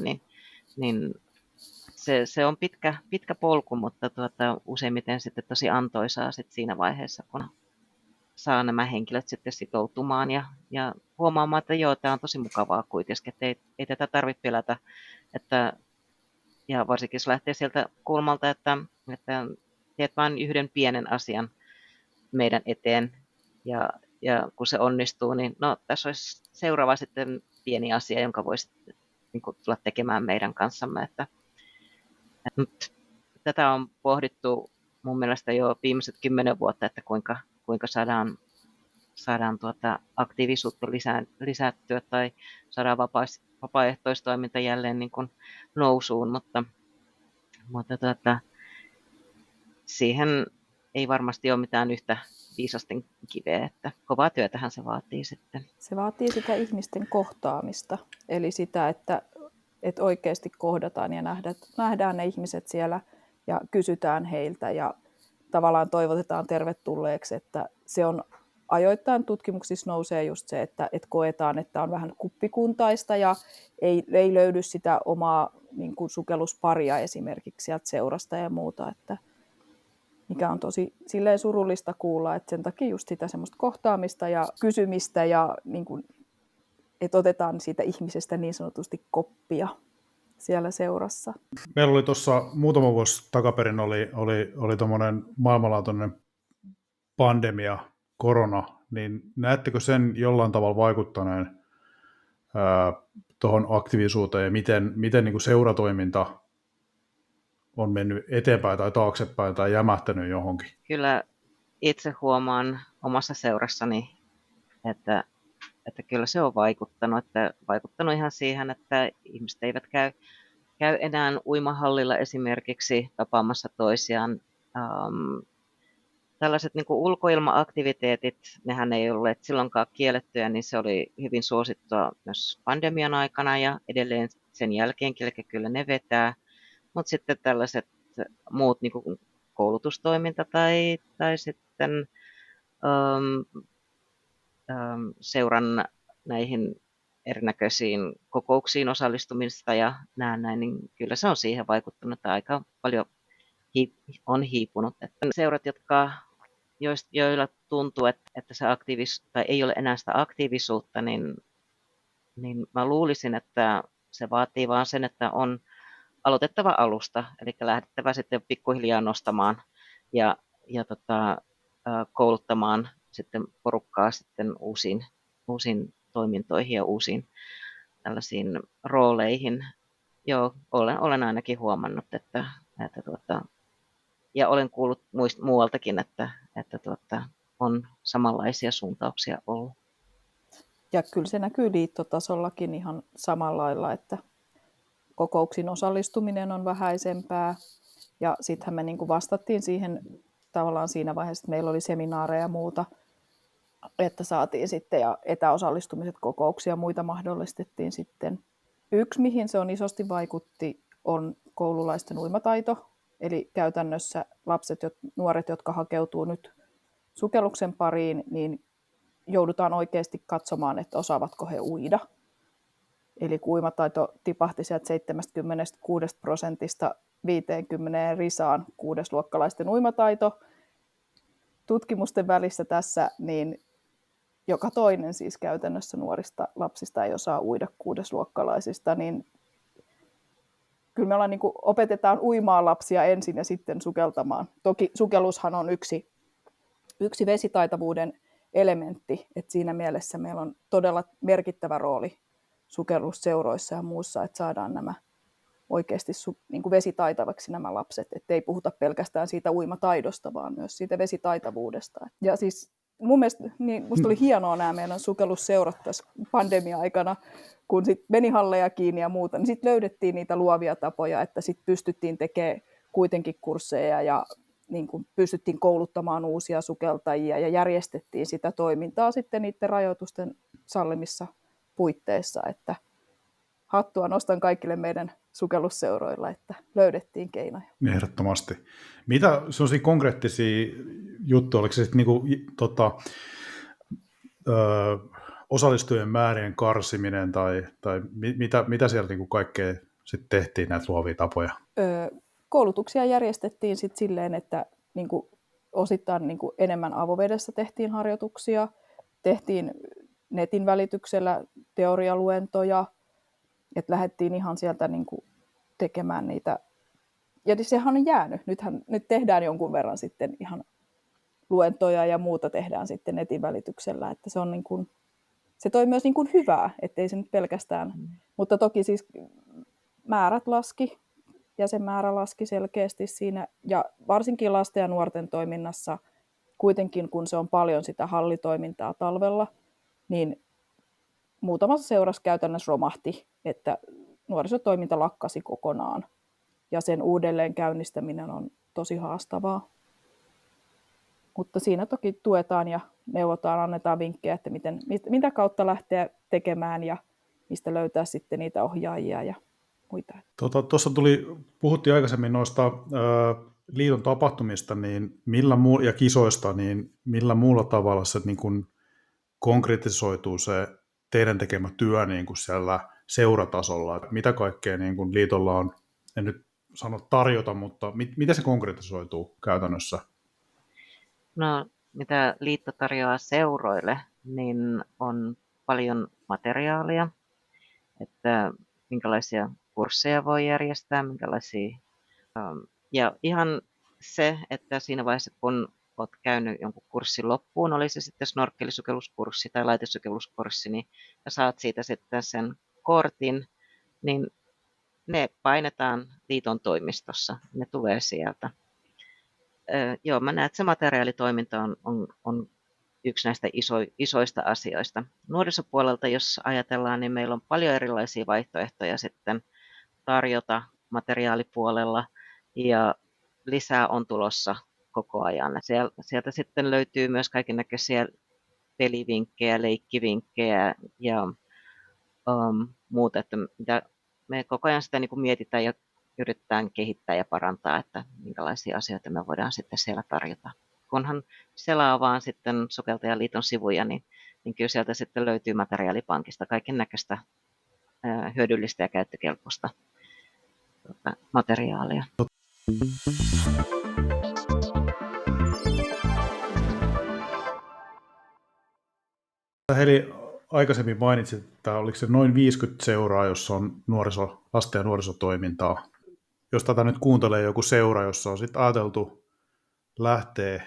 niin se on pitkä polku, mutta useimmiten sitten tosi antoisaa sitten siinä vaiheessa, kun saa nämä henkilöt sitten sitoutumaan ja huomaamaan, että joo, tämä on tosi mukavaa kuitenkin, että ei tätä tarvitse pelätä, ja varsinkin jos lähtee sieltä kulmalta, että teet vain yhden pienen asian meidän eteen, ja kun se onnistuu, niin no, tässä olisi seuraava sitten pieni asia, jonka voisi niin kuin tulla tekemään meidän kanssamme. Että tätä on pohdittu mun mielestä jo viimeiset 10 vuotta, että kuinka saadaan aktiivisuutta lisättyä tai saadaan vapaaehtoistoiminta jälleen niin kuin nousuun, mutta siihen ei varmasti ole mitään yhtä viisasten kiveä, että kovaa työtähän se vaatii sitten. Se vaatii sitä ihmisten kohtaamista, eli sitä, että oikeasti kohdataan ja nähdään ne ihmiset siellä ja kysytään heiltä ja tavallaan toivotetaan tervetulleeksi, että se on ajoittain tutkimuksissa nousee just se, että koetaan, että on vähän kuppikuntaista ja ei löydy sitä omaa niin kuin sukellusparia esimerkiksi sieltä seurasta ja muuta, että mikä on tosi silleen surullista kuulla, että sen takia just sitä semmoista kohtaamista ja kysymistä ja niin kuin, että otetaan siitä ihmisestä niin sanotusti koppia siellä seurassa. Meillä oli tuossa muutama vuosi takaperin oli tuommoinen maailmanlaajuinen pandemia, korona, niin näettekö sen jollain tavalla vaikuttaneen tuohon aktiivisuuteen ja miten niin kuin seuratoiminta on mennyt eteenpäin tai taaksepäin tai jämähtänyt johonkin? Kyllä itse huomaan omassa seurassani, että kyllä se on vaikuttanut ihan siihen, että ihmiset eivät käy enää uimahallilla esimerkiksi tapaamassa toisiaan. Tällaiset niin kuin ulkoilma-aktiviteetit, nehän ei olleet silloinkaan kiellettyjä, niin se oli hyvin suosittua myös pandemian aikana ja edelleen sen jälkeenkin, eli kyllä ne vetää. Mutta sitten tällaiset muut niin kuin koulutustoiminta tai sitten seuran näihin erinäköisiin kokouksiin osallistumista ja näin, niin kyllä se on siihen vaikuttanut, että aika paljon on hiipunut. Että seurat, joilla tuntuu, että se tai ei ole enää sitä aktiivisuutta, niin mä luulisin, että se vaatii vaan sen, että on aloitettava alusta, eli lähdettävä sitten pikkuhiljaa nostamaan ja kouluttamaan sitten porukkaa sitten uusiin toimintoihin ja uusiin tällaisiin rooleihin. Joo, olen ainakin huomannut, että ja olen kuullut muualtakin, että on samanlaisia suuntauksia ollut. Ja kyllä se näkyy liittotasollakin ihan samalla lailla, että kokouksiin osallistuminen on vähäisempää. Ja sittenhän me niin kuin vastattiin siihen tavallaan siinä vaiheessa, että meillä oli seminaareja ja muuta, että saatiin sitten ja etäosallistumiset kokouksia ja muita mahdollistettiin sitten. Yksi, mihin se on isosti vaikutti, on koululaisten uimataito. Eli käytännössä nuoret, jotka hakeutuu nyt sukelluksen pariin, niin joudutaan oikeasti katsomaan, että osaavatko he uida. Eli kun uimataito tipahti sieltä 76% 50 risaan kuudesluokkalaisten uimataito. Tutkimusten välissä tässä, niin joka toinen siis käytännössä nuorista lapsista ei osaa uida kuudesluokkalaisista, niin kyllä me niin kuin opetetaan uimaan lapsia ensin ja sitten sukeltamaan. Toki sukellushan on yksi vesitaitavuuden elementti, että siinä mielessä meillä on todella merkittävä rooli sukellusseuroissa ja muussa, että saadaan nämä oikeasti niin kuin vesitaitavaksi nämä lapset, että ei puhuta pelkästään siitä uimataidosta, vaan myös siitä vesitaitavuudesta. Ja siis mun mielestä musta oli hienoa nämä meidän sukellusseurat tässä pandemia-aikana, kun sitten meni halleja kiinni ja muuta, niin sitten löydettiin niitä luovia tapoja, että sitten pystyttiin tekemään kuitenkin kursseja ja niin kuin pystyttiin kouluttamaan uusia sukeltajia ja järjestettiin sitä toimintaa sitten niiden rajoitusten sallimissa puitteissa, että hattua nostan kaikille meidän sukellusseuroilla, että löydettiin keinoja. Ehdottomasti. Mitä sellaisia konkreettisia juttuja, oliko se sitten osallistujien määrien karsiminen tai mitä sieltä niinku kaikkea sitten tehtiin näitä luovia tapoja? Koulutuksia järjestettiin sitten silleen, että niinku osittain niinku enemmän avovedessä tehtiin harjoituksia, tehtiin netin välityksellä teorialuentoja, että lähdettiin ihan sieltä niinku tekemään niitä. Ja sehän on jäänyt. Nyt tehdään jonkun verran sitten ihan luentoja ja muuta tehdään sitten netin välityksellä, että se on niin kuin, se toi myös niin kuin hyvää, ettei se nyt pelkästään, mutta toki siis määrät laski, jäsenmäärä laski selkeästi siinä ja varsinkin lasten ja nuorten toiminnassa kuitenkin, kun se on paljon sitä hallitoimintaa talvella, niin muutamassa seurassa käytännössä romahti, että nuorisotoiminta lakkasi kokonaan ja sen uudelleen käynnistäminen on tosi haastavaa. Mutta siinä toki tuetaan ja neuvotaan, annetaan vinkkejä, että mitä kautta lähteä tekemään ja mistä löytää sitten niitä ohjaajia ja muita. Tuossa puhuttiin aikaisemmin noista liiton tapahtumista niin ja kisoista, niin millä muulla tavalla se niin kuin konkretisoituu se teidän tekemä työ niin kuin siellä seuratasolla? Mitä kaikkea niin kuin liitolla on, en nyt sano tarjota, mutta miten se konkretisoituu käytännössä? No, mitä liitto tarjoaa seuroille, niin on paljon materiaalia, että minkälaisia kursseja voi järjestää, ja ihan se, että siinä vaiheessa kun olet käynyt jonkun kurssin loppuun, oli se sitten snorkkelisukelluskurssi tai laitesukelluskurssi, niin ja saat siitä sitten sen kortin, niin ne painetaan liiton toimistossa, ne tulee sieltä. Joo, mä näen, että se materiaalitoiminta on yksi näistä isoista asioista. Nuorisopuolelta, jos ajatellaan, niin meillä on paljon erilaisia vaihtoehtoja sitten tarjota materiaalipuolella ja lisää on tulossa koko ajan. Sieltä sitten löytyy myös kaikennäköisiä pelivinkkejä, leikkivinkkejä ja muuta, että mitä me koko ajan sitä niin kuin mietitään ja yritetään kehittää ja parantaa, että minkälaisia asioita me voidaan sitten siellä tarjota. Kunhan selaa vaan sitten Sukeltajaliiton sivuja, niin kyllä sieltä sitten löytyy materiaalipankista kaikennäköistä hyödyllistä ja käyttökelpoista materiaalia. Heli, aikaisemmin mainitsit, että oliko se noin 50 seuraa, jossa on lasten ja nuorisotoimintaa. Jos tätä nyt kuuntelee joku seura, jossa on sitten ajateltu lähteä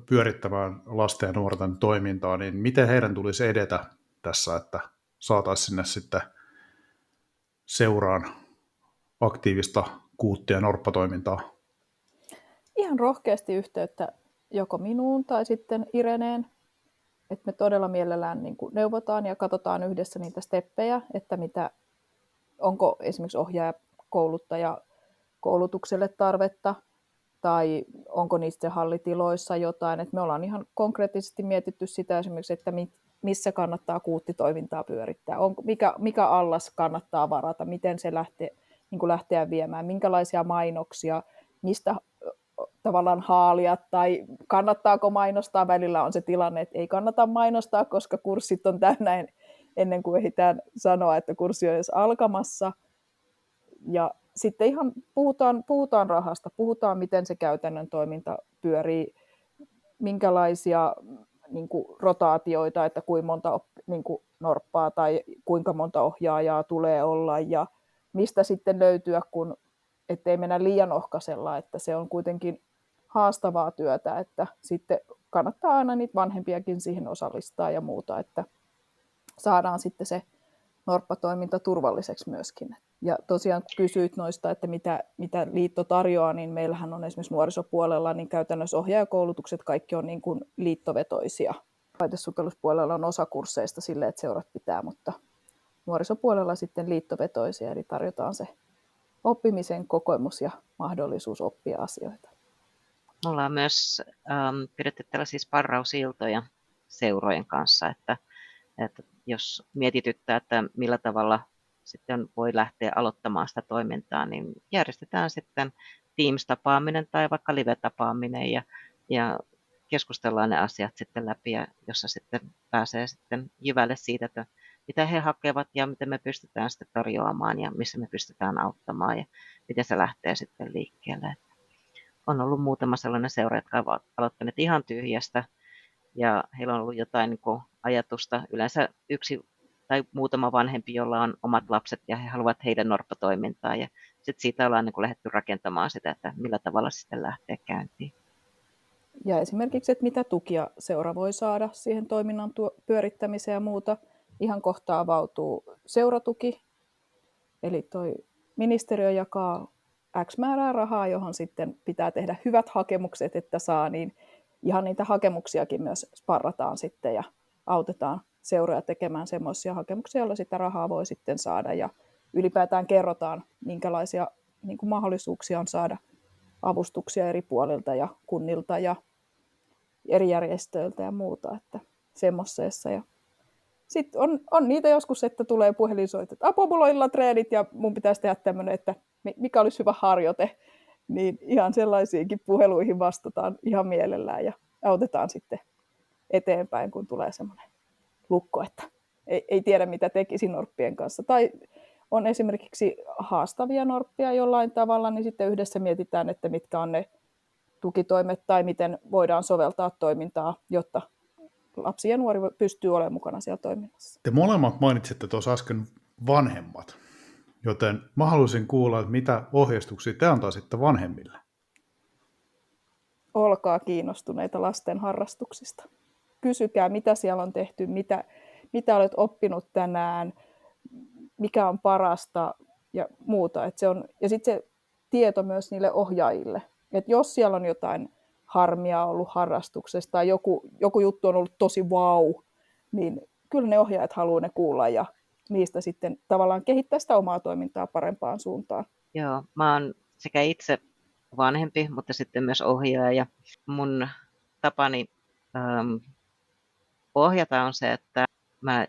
pyörittämään lasten ja nuorten toimintaa, niin miten heidän tulisi edetä tässä, että saataisiin sinne sitten seuraan aktiivista kuutti- ja norppatoimintaa? Ihan rohkeasti yhteyttä joko minuun tai sitten Ireneen, että me todella mielellään niin kuin neuvotaan ja katsotaan yhdessä niitä steppejä, että onko esimerkiksi ohjaaja, kouluttaja koulutukselle tarvetta tai onko niissä hallitiloissa jotain. Että me ollaan ihan konkreettisesti mietitty sitä esimerkiksi, että missä kannattaa kuuttitoimintaa pyörittää, mikä allas kannattaa varata, miten se lähteä viemään, minkälaisia mainoksia, mistä tavallaan haalia tai kannattaako mainostaa. Välillä on se tilanne, että ei kannata mainostaa, koska kurssit on täynnä ennen kuin ehditään sanoa, että kurssi on edes alkamassa. Ja sitten ihan puhutaan rahasta, puhutaan miten se käytännön toiminta pyörii, minkälaisia niin kuin rotaatioita, että kuinka monta niin kuin norppaa tai kuinka monta ohjaajaa tulee olla ja mistä sitten löytyä, ettei mennä liian ohkaisella, että se on kuitenkin haastavaa työtä, että sitten kannattaa aina niitä vanhempiakin siihen osallistaa ja muuta, että saadaan sitten se norppatoiminta turvalliseksi myöskin. Ja tosiaan kun kysyit noista, että mitä liitto tarjoaa, niin meillähän on esimerkiksi nuorisopuolella, niin käytännössä ohjaajakoulutukset kaikki on niin kuin liittovetoisia. Laitesukelluspuolella on osa kursseista silleen, että seurat pitää, mutta nuorisopuolella sitten liittovetoisia, eli tarjotaan se oppimisen kokemus ja mahdollisuus oppia asioita. Me ollaan myös pidetty tällaisia sparrausiltoja seurojen kanssa, että jos mietityttää, että millä tavalla sitten voi lähteä aloittamaan sitä toimintaa, niin järjestetään sitten Teams-tapaaminen tai vaikka live-tapaaminen ja keskustellaan ne asiat sitten läpi, ja jossa sitten pääsee sitten jyvälle siitä, että mitä he hakevat ja miten me pystytään sitten tarjoamaan ja missä me pystytään auttamaan ja miten se lähtee sitten liikkeelle. On ollut muutama sellainen seura, jotka ovat aloittaneet ihan tyhjästä ja heillä on ollut jotain niin kuin ajatusta, yleensä yksi tai muutama vanhempi, jolla on omat lapset ja he haluavat heidän norppatoimintaa ja sitten siitä ollaan niin kuin lähdetty rakentamaan sitä, että millä tavalla se sitten lähtee käyntiin. Ja esimerkiksi, että mitä tukia seura voi saada siihen toiminnan pyörittämiseen ja muuta. Ihan kohta avautuu seuratuki, eli toi ministeriö jakaa X määrää rahaa, johon sitten pitää tehdä hyvät hakemukset, että saa, niin ihan niitä hakemuksiakin myös sparrataan sitten ja autetaan seuroja tekemään semmoisia hakemuksia, joilla sitä rahaa voi sitten saada ja ylipäätään kerrotaan, minkälaisia niin kuin mahdollisuuksia on saada avustuksia eri puolilta ja kunnilta ja eri järjestöiltä ja muuta, että semmoisessa. Ja sitten on niitä joskus, että tulee puhelinsoitot, että apua, mulla on illatreenit ja mun pitäisi tehdä tämmöinen, että mikä olisi hyvä harjoite, niin ihan sellaisiinkin puheluihin vastataan ihan mielellään ja autetaan sitten eteenpäin, kun tulee semmoinen lukko, että ei tiedä mitä tekisi norppien kanssa. Tai on esimerkiksi haastavia norppia jollain tavalla, niin sitten yhdessä mietitään, että mitkä on ne tukitoimet tai miten voidaan soveltaa toimintaa, jotta lapsi ja nuori pystyy olemaan mukana siellä toiminnassa. Te molemmat mainitsitte tuossa äsken vanhemmat, joten mä haluaisin kuulla, että mitä ohjeistuksia te antaisitte vanhemmille? Olkaa kiinnostuneita lasten harrastuksista. Kysykää, mitä siellä on tehty, mitä olet oppinut tänään, mikä on parasta ja muuta. Ja sitten se tieto myös niille ohjaajille. Et jos siellä on jotain harmia ollut harrastuksesta tai joku juttu on ollut tosi wow, niin kyllä ne ohjaajat haluaa ne kuulla ja niistä sitten tavallaan kehittää sitä omaa toimintaa parempaan suuntaan. Joo, mä oon sekä itse vanhempi, mutta sitten myös ohjaaja. Mun tapani ohjata on se, että mä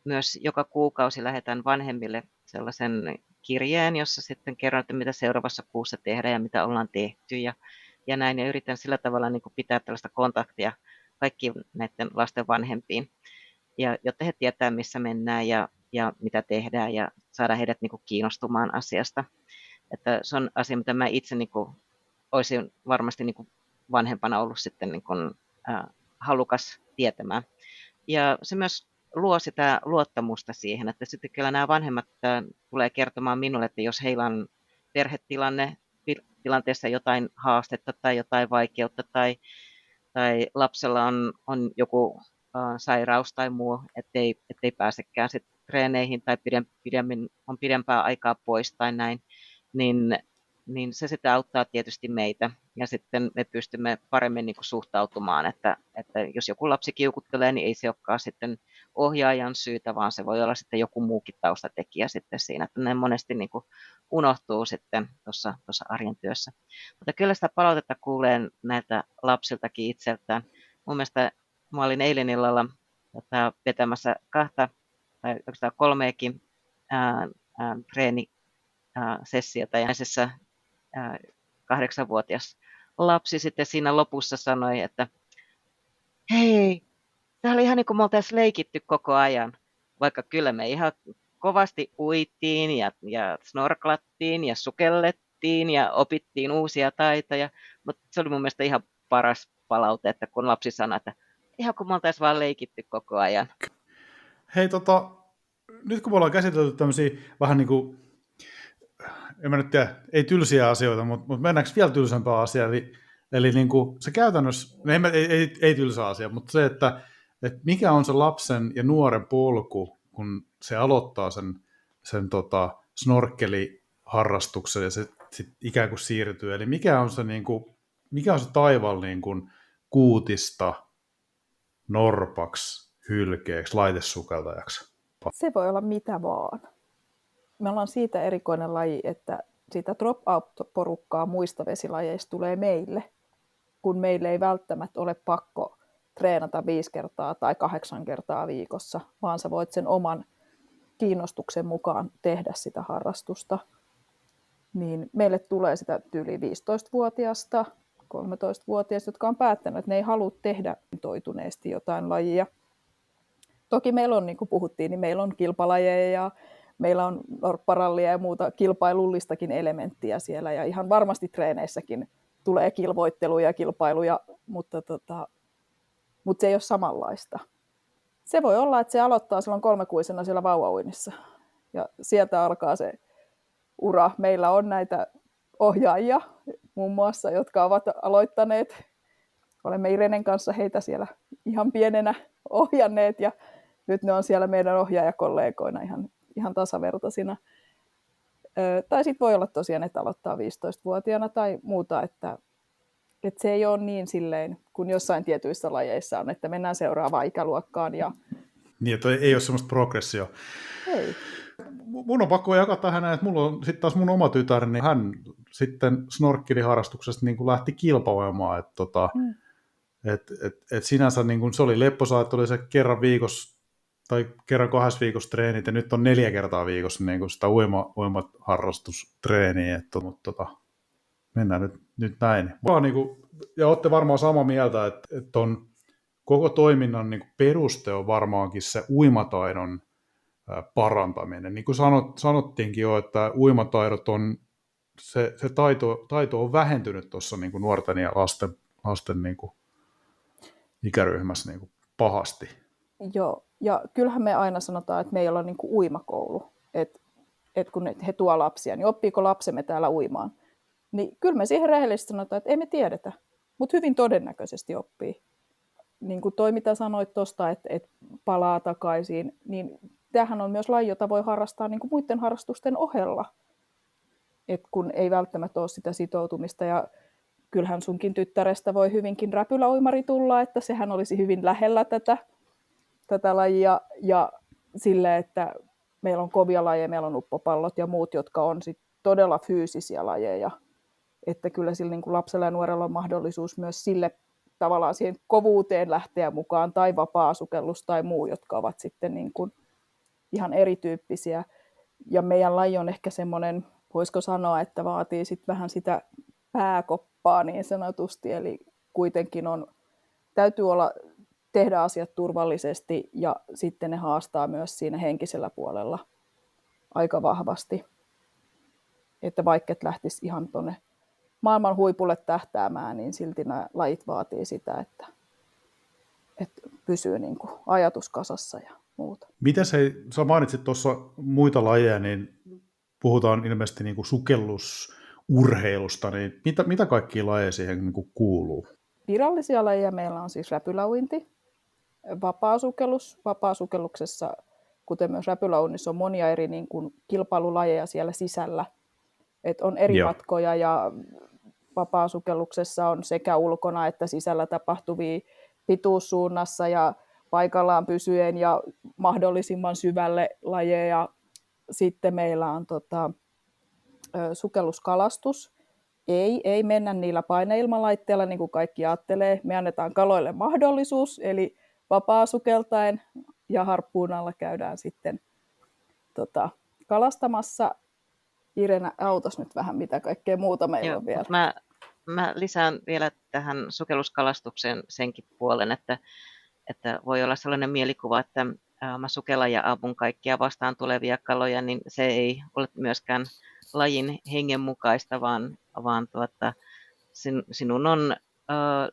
myös joka kuukausi lähetän vanhemmille sellaisen kirjeen, jossa sitten kerron, että mitä seuraavassa kuussa tehdään ja mitä ollaan tehty ja näin. Ja yritän sillä tavalla niin kuin pitää tällaista kontaktia kaikkiin näiden lasten vanhempiin, ja jotta he tietää, missä mennään ja mitä tehdään ja saada heidät niin kuin kiinnostumaan asiasta. Että se on asia, mitä mä itse niin kuin olisin varmasti niin kuin vanhempana ollut sitten niin kuin, halukas tietämään. Ja se myös luo sitä luottamusta siihen, että sitten kyllä nämä vanhemmat tulee kertomaan minulle, että jos heillä on tilanteessa jotain haastetta tai jotain vaikeutta tai lapsella on joku sairaus tai muu, ettei pääsekään sit treeneihin tai on pidempää aikaa pois tai näin, niin se sitten auttaa tietysti meitä. Ja sitten me pystymme paremmin niin kuin suhtautumaan, että jos joku lapsi kiukuttelee, niin ei se olekaan sitten ohjaajan syytä, vaan se voi olla sitten joku muukin taustatekijä sitten siinä, että ne monesti niin kuin unohtuu sitten tuossa arjen työssä. Mutta kyllä sitä palautetta kuulee näiltä lapsiltakin itseltään. Mun mielestä mä olin eilen illalla vetämässä 2 tai 3 treenisessiota ja näisessä 8-vuotias lapsi sitten siinä lopussa sanoi, että hei, tämä oli ihan niin kuin me oltaisiin leikitty koko ajan, vaikka kyllä me ihan kovasti uitiin ja snorklattiin ja sukellettiin ja opittiin uusia taitoja, mutta se oli mun mielestä ihan paras palaute, että kun lapsi sanoi, että ihan kuin me oltaisiin vaan leikitty koko ajan. Hei, nyt kun me ollaan käsitelty tämmöisiä vähän niin kuin, en mä nyt tiedä, ei tylsiä asioita, mutta mennäänkö vielä tylsempää asiaa, eli niin kuin se käytännössä, ei tylsä asia, mutta se, että mikä on se lapsen ja nuoren polku, kun se aloittaa sen snorkkeliharrastuksen ja se sit ikään kuin siirtyy, eli mikä on se taival niin kuin kuutista norpaksi, hylkeeksi, laitesukeltajaksi? Se voi olla mitä vaan. Me ollaan siitä erikoinen laji, että siitä drop-out-porukkaa muista vesilajeista tulee meille, kun meille ei välttämättä ole pakko treenata 5 kertaa tai 8 kertaa viikossa, vaan sä voit sen oman kiinnostuksen mukaan tehdä sitä harrastusta. Niin meille tulee sitä yli 15-vuotiaasta, 13-vuotiaista, jotka on päättänyt, että ne ei halua tehdä toituneesti jotain lajia. Toki meillä on, niin kuin puhuttiin, niin meillä on kilpalajeja ja meillä on norpparallia ja muuta kilpailullistakin elementtiä siellä. Ja ihan varmasti treeneissäkin tulee kilvoitteluja ja kilpailuja, mutta se ei ole samanlaista. Se voi olla, että se aloittaa silloin 3-kuisena siellä vauvauinnissa. Ja sieltä alkaa se ura. Meillä on näitä ohjaajia muun muassa, jotka ovat aloittaneet. Olemme Irenen kanssa heitä siellä ihan pienenä ohjanneet ja nyt ne on siellä meidän ohjaajakollegoina ihan tasavertaisina. Tai sitten voi olla tosiaan, että aloittaa 15-vuotiaana tai muuta, että se ei ole niin silleen, kun jossain tietyissä lajeissa on, että mennään seuraavaan ikäluokkaan. Niin, että ei ole semmoista progressio. Ei. Mun on pakko jakaa tähän, että mulla on sitten taas mun oma tytär, niin hän sitten snorkkeliharrastuksesta niin kuin lähti kilpailemaan, että sinänsä niin kuin se oli lepposaa, että oli se kerran viikossa tai kerran 2 viikossa treenit, ja nyt on 4 kertaa viikossa niin kuin sitä uimaharrastustreeniä, mutta mennään nyt näin. Niin kuin, ja olette varmaan samaa mieltä, että on koko toiminnan niin kuin peruste on varmaankin se uimataidon parantaminen. Niin kuin sanottiinkin jo, että uimataidot on se taito on vähentynyt tuossa niin kuin nuorten ja lasten niin kuin ikäryhmässä niin kuin pahasti. Joo, ja kyllähän me aina sanotaan, että me ei olla niin kuin uimakoulu, että kun he tuo lapsia, niin oppiiko lapsemme täällä uimaan? Niin kyllä me siihen rehellisesti sanotaan, että ei me tiedetä, mutta hyvin todennäköisesti oppii. Niin kuin toi, mitä sanoit tuosta, että palaa takaisin, niin tämähän on myös laji, jota voi harrastaa niin kuin muiden harrastusten ohella. Et kun ei välttämättä ole sitä sitoutumista, ja kyllähän sunkin tyttärestä voi hyvinkin räpyläuimari tulla, että sehän olisi hyvin lähellä tätä lajia, ja sille, että meillä on kovia lajeja, meillä on uppopallot ja muut, jotka on sit todella fyysisiä lajeja, että kyllä sillä niin kuin lapsella ja nuorella on mahdollisuus myös sille tavallaan siihen kovuuteen lähteä mukaan, tai vapaa-sukellus tai muu, jotka ovat sitten niin kuin ihan erityyppisiä. Ja meidän laji on ehkä semmoinen, voisiko sanoa, että vaatii sit vähän sitä pääkoppaa niin sanotusti, eli kuitenkin täytyy tehdä asiat turvallisesti, ja sitten ne haastaa myös siinä henkisellä puolella aika vahvasti. Että vaikka et lähtisi ihan tuonne maailman huipulle tähtäämään, niin silti nämä lajit vaatii sitä, että pysyy niin kuin ajatus kasassa ja muuta. Miten sä mainitsit tuossa muita lajeja, niin puhutaan ilmeisesti niin kuin sukellusurheilusta, niin mitä kaikkia lajeja siihen niin kuin kuuluu? Virallisia lajeja meillä on siis räpyläuinti, vapaasukellus. Vapaasukelluksessa, kuten myös räpyläuinnissa, on monia eri niin kuin kilpailulajeja siellä sisällä. Et on eri Joo. matkoja, ja vapaasukelluksessa on sekä ulkona että sisällä tapahtuvia pituussuunnassa ja paikallaan pysyen ja mahdollisimman syvälle lajeja. Sitten meillä on sukelluskalastus. Ei mennä niillä paineilmalaitteilla, niin kuin kaikki ajattelee. Me annetaan kaloille mahdollisuus, eli vapaasukeltaen ja harppuun alla käydään sitten kalastamassa. Irena, autas nyt vähän, mitä kaikkea muuta meillä on vielä. Mä lisään vielä tähän sukelluskalastukseen senkin puolen, että voi olla sellainen mielikuva, että mä sukellan ja ampun kaikkia vastaan tulevia kaloja, niin se ei ole myöskään lajin hengen mukaista, vaan sinun on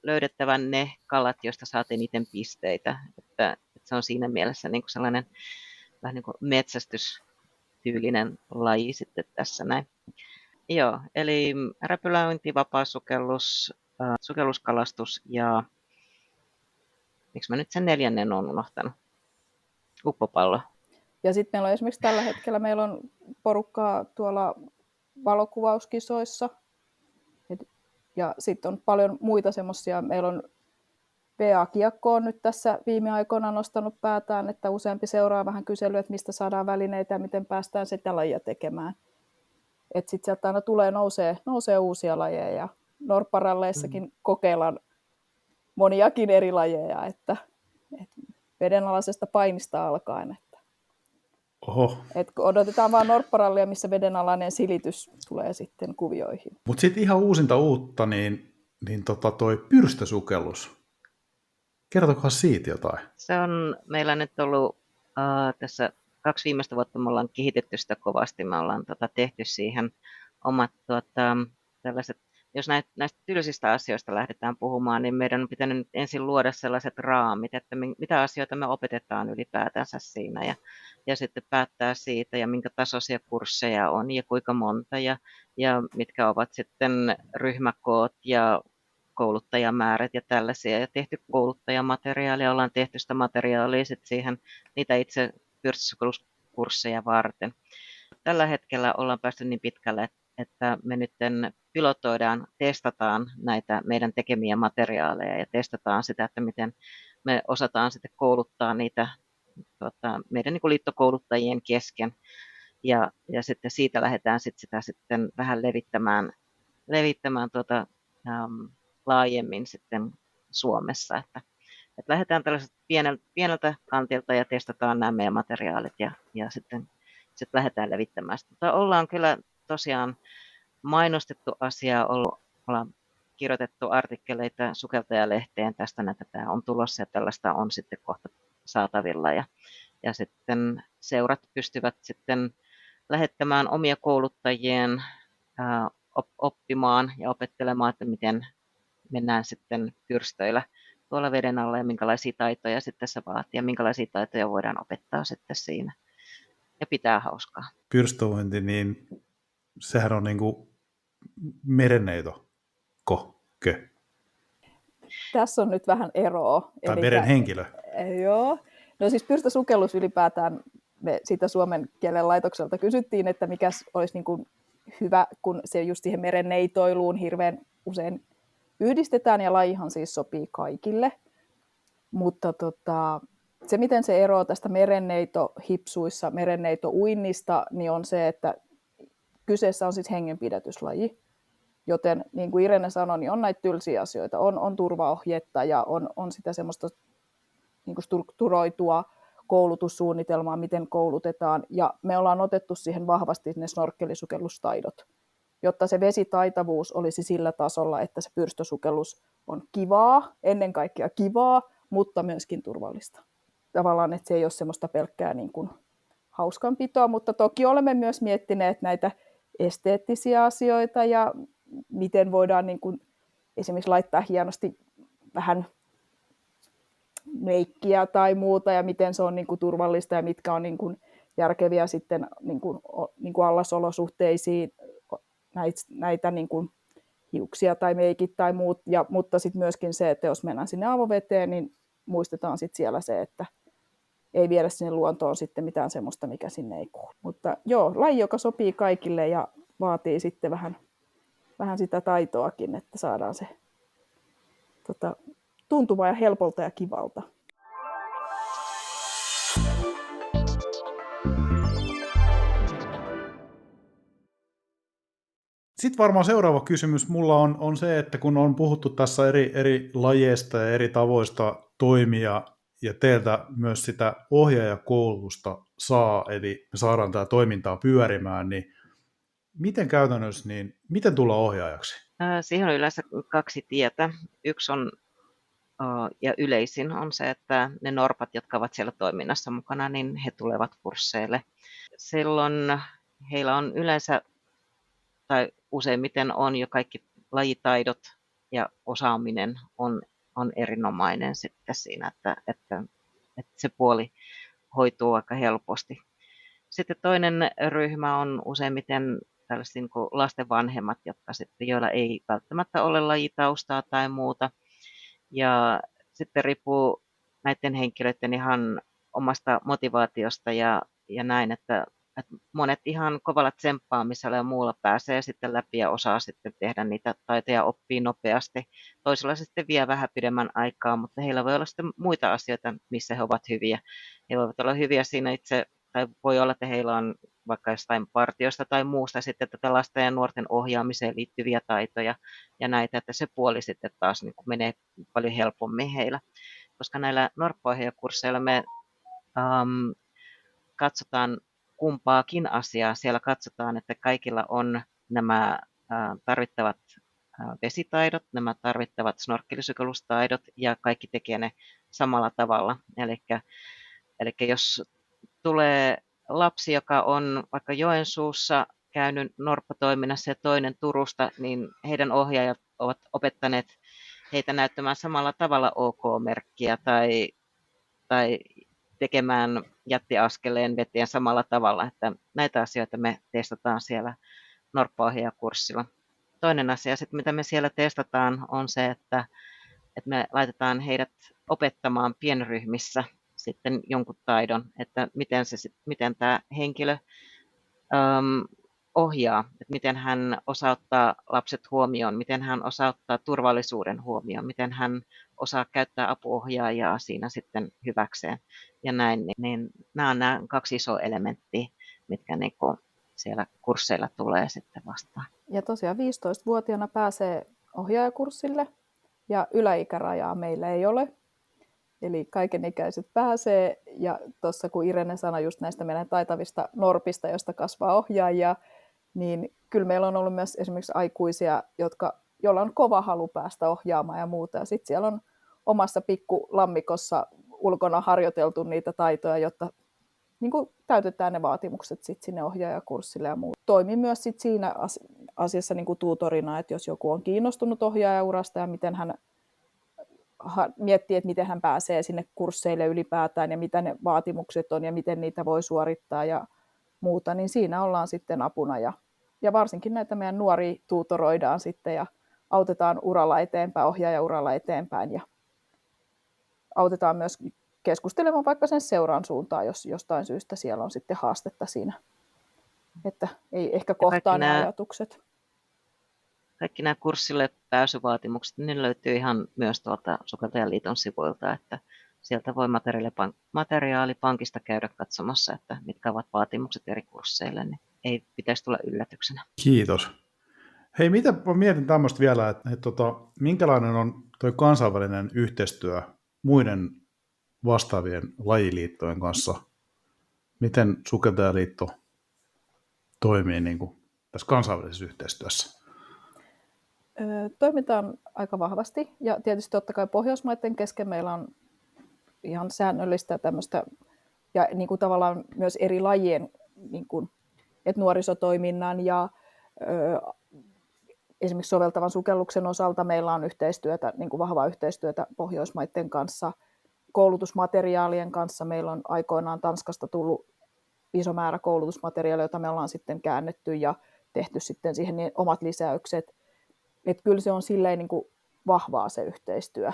löydettävä ne kalat, joista saat eniten pisteitä. Että se on siinä mielessä niin kuin sellainen vähän niin kuin metsästystyylinen laji sitten tässä näin. Joo, eli räpyläuinti, vapaasukellus, sukelluskalastus ja miksi mä nyt sen 4. olen unohtanut? Uppopallo. Ja sitten meillä on esimerkiksi tällä hetkellä meillä on porukkaa tuolla valokuvauskisoissa. Ja sitten on paljon muita semmoisia. Meillä on PA-kiekko on nyt tässä viime aikoina nostanut päätään, että useampi seuraa vähän kyselyä, että mistä saadaan välineitä ja miten päästään sitä lajia tekemään. Että sitten sieltä aina nousee uusia lajeja, ja norpparalleissakin kokeillaan moniakin eri lajeja, että vedenalaisesta painista alkaen. Oho. Odotetaan vaan norpparallia, missä vedenalainen silitys tulee sitten kuvioihin. Mutta sitten ihan uusinta uutta, niin toi pyrstösukellus. Kertokaa siitä jotain. Se on meillä nyt ollut tässä 2 viimeistä vuotta, me ollaan kehitetty sitä kovasti. Me ollaan tehty siihen omat tällaiset, jos näistä tylsistä asioista lähdetään puhumaan, niin meidän on pitänyt ensin luoda sellaiset raamit, että mitä asioita me opetetaan ylipäätänsä siinä, ja sitten päättää siitä, ja minkä tasoisia kursseja on, ja kuinka monta, ja mitkä ovat sitten ryhmäkoot, ja kouluttajamäärät ja tällaisia, ja tehty kouluttajamateriaalia, ollaan tehty sitä materiaalia sitten siihen, niitä itse pyrstösukelluskursseja varten. Tällä hetkellä ollaan päästy niin pitkälle, että me nyt pilotoidaan, testataan näitä meidän tekemiä materiaaleja ja testataan sitä, että miten me osataan sitten kouluttaa niitä meidän niin kuin liittokouluttajien kesken, ja sitten siitä lähdetään sitä sitten vähän levittämään laajemmin sitten Suomessa, että lähdetään tällaiset pieneltä kantilta ja testataan nämä meidän materiaalit ja sitten lähdetään levittämään sitä. Mutta ollaan kyllä tosiaan mainostettu asiaa, ollaan kirjoitettu artikkeleita sukeltajalehteen tästä, että tämä on tulossa ja tällaista on sitten kohta saatavilla, ja sitten seurat pystyvät sitten lähettämään omia kouluttajien oppimaan ja opettelemaan, että miten mennään sitten pyrstöillä tuolla veden alla ja minkälaisia taitoja sitten se vaatii ja minkälaisia taitoja voidaan opettaa sitten siinä ja pitää hauskaa. Pyrstövointi, niin sehän on niinku merenneito, kokke. Tässä on nyt vähän eroa. Tai meren henkilö. Joo. No siis pyrstösukellus ylipäätään, me sitä suomen kielen laitokselta kysyttiin, että mikä olisi niin kuin hyvä, kun se just siihen merenneitoiluun hirveän usein yhdistetään, ja lajihan siis sopii kaikille. Mutta se, miten se eroaa tästä merenneitohipsuissa, merennneitouinnista, niin on se, että kyseessä on siis hengenpidätyslaji. Joten niin kuin Irene sanoi, niin on näitä tylsiä asioita, on turvaohjetta ja on sitä semmoista niin kuin strukturoitua koulutussuunnitelmaa, miten koulutetaan. Ja me ollaan otettu siihen vahvasti ne snorkkelisukellustaidot, jotta se vesitaitavuus olisi sillä tasolla, että se pyrstösukellus on kivaa, ennen kaikkea kivaa, mutta myöskin turvallista. Tavallaan, että se ei ole semmoista pelkkää niin kuin hauskanpitoa, mutta toki olemme myös miettineet näitä esteettisiä asioita ja miten voidaan niin kuin esimerkiksi laittaa hienosti vähän meikkiä tai muuta ja miten se on niin kuin turvallista ja mitkä on niin kuin järkeviä sitten niin kuin allasolosuhteisiin näitä niin kuin hiuksia tai meikit tai muut. Mutta sitten myöskin se, että jos mennään sinne avoveteen, niin muistetaan sitten siellä se, että ei viedä sinne luontoon sitten mitään semmoista, mikä sinne ei kuulu. Mutta joo, laji, joka sopii kaikille ja vaatii sitten vähän sitä taitoakin, että saadaan se tuntuva ja helpolta ja kivalta. Sitten varmaan seuraava kysymys mulla on se, että kun on puhuttu tässä eri lajeista ja eri tavoista toimia, ja teiltä myös sitä ohjaajakoulutusta saa, eli me saadaan tämä toimintaa pyörimään, niin miten käytännössä, niin miten tulla ohjaajaksi? Siihen on yleensä 2 tietä. Yksi on, ja yleisin on se, että ne norpat, jotka ovat siellä toiminnassa mukana, niin he tulevat kursseille. Silloin heillä on yleensä, tai useimmiten on jo kaikki lajitaidot ja osaaminen on erinomainen sitten siinä, että se puoli hoituu aika helposti. Sitten toinen ryhmä on useimmiten tällaiset niin kuin lasten vanhemmat, joilla ei välttämättä ole lajitaustaa tai muuta. Ja sitten riippuu näiden henkilöiden ihan omasta motivaatiosta ja näin, että monet ihan kovalla tsemppaamisella ja muulla pääsee sitten läpi ja osaa sitten tehdä niitä taitoja, oppii nopeasti. Toisilla se sitten vie vähän pidemmän aikaa, mutta heillä voi olla sitten muita asioita, missä he ovat hyviä. He voivat olla hyviä siinä itse, tai voi olla, että heillä on vaikka jostain partiosta tai muusta sitten tätä lasten ja nuorten ohjaamiseen liittyviä taitoja ja näitä, että se puoli sitten taas niin kuin menee paljon helpommin heillä. Koska näillä norppaohjaajakursseilla me katsotaan kumpaakin asiaa. Siellä katsotaan, että kaikilla on nämä tarvittavat vesitaidot, nämä tarvittavat snorkkelisukellustaidot ja kaikki tekee ne samalla tavalla. Eli jos tulee lapsi, joka on vaikka Joensuussa käynyt norppatoiminnassa ja toinen Turusta, niin heidän ohjaajat ovat opettaneet heitä näyttämään samalla tavalla OK-merkkiä tai tekemään jättiaskeleen veteen samalla tavalla, että näitä asioita me testataan siellä norppaohjaajakurssilla. Toinen asia, sit, mitä me siellä testataan, on se, että me laitetaan heidät opettamaan pienryhmissä sitten jonkun taidon, että miten tämä henkilö ohjaa, että miten hän osaa ottaa lapset huomioon, miten hän osaa ottaa turvallisuuden huomioon, miten hän osaa käyttää apuohjaajaa siinä sitten hyväkseen ja näin. Niin nämä on nämä 2 isoa elementtiä, mitkä siellä kursseilla tulee sitten vastaan. Ja tosiaan 15-vuotiaana pääsee ohjaajakurssille ja yläikärajaa meillä ei ole. Eli kaikenikäiset pääsee, ja tuossa kun Irene sanoi just näistä meidän taitavista norpista, joista kasvaa ohjaajia, niin kyllä meillä on ollut myös esimerkiksi aikuisia, joilla on kova halu päästä ohjaamaan ja muuta. Ja sitten siellä on omassa pikkulammikossa ulkona harjoiteltu niitä taitoja, jotta niin kuin täytetään ne vaatimukset sit sinne ohjaajakurssille ja muuta. Toimin myös sit siinä asiassa niin kuin tuutorina, että jos joku on kiinnostunut ohjaajaurasta ja miten hän miettii, että miten hän pääsee sinne kursseille ylipäätään ja mitä ne vaatimukset on ja miten niitä voi suorittaa ja muuta, niin siinä ollaan sitten apuna. Ja varsinkin näitä meidän nuoria tuutoroidaan sitten ja autetaan uralla eteenpäin, ohjaajauralla eteenpäin ja autetaan myös keskustelemaan vaikka sen seuran suuntaan, jos jostain syystä siellä on sitten haastetta siinä, että ei ehkä kohtaa ne ajatukset. Kaikki nämä kurssille pääsyvaatimukset, niin löytyy ihan myös tuolta Sukeltajaliiton sivuilta, että sieltä voi materiaalipankista käydä katsomassa, että mitkä ovat vaatimukset eri kursseille, niin ei pitäisi tulla yllätyksenä. Kiitos. Hei, mitä mä mietin tämmöistä vielä, että minkälainen on tuo kansainvälinen yhteistyö muiden vastaavien lajiliittojen kanssa? Miten Sukeltajaliitto toimii niin kuin tässä kansainvälisessä yhteistyössä? Toimitaan aika vahvasti ja tietysti totta kai Pohjoismaiden kesken meillä on ihan säännöllistä tämmöistä ja niin kuin tavallaan myös eri lajien niin kuin, että nuorisotoiminnan ja esimerkiksi soveltavan sukelluksen osalta meillä on yhteistyötä, niin kuin vahvaa yhteistyötä Pohjoismaiden kanssa, koulutusmateriaalien kanssa. Meillä on aikoinaan Tanskasta tullut iso määrä koulutusmateriaalia, jota me ollaan sitten käännetty ja tehty sitten siihen niin omat lisäykset. Että kyllä se on silleen niin kuin vahvaa se yhteistyö.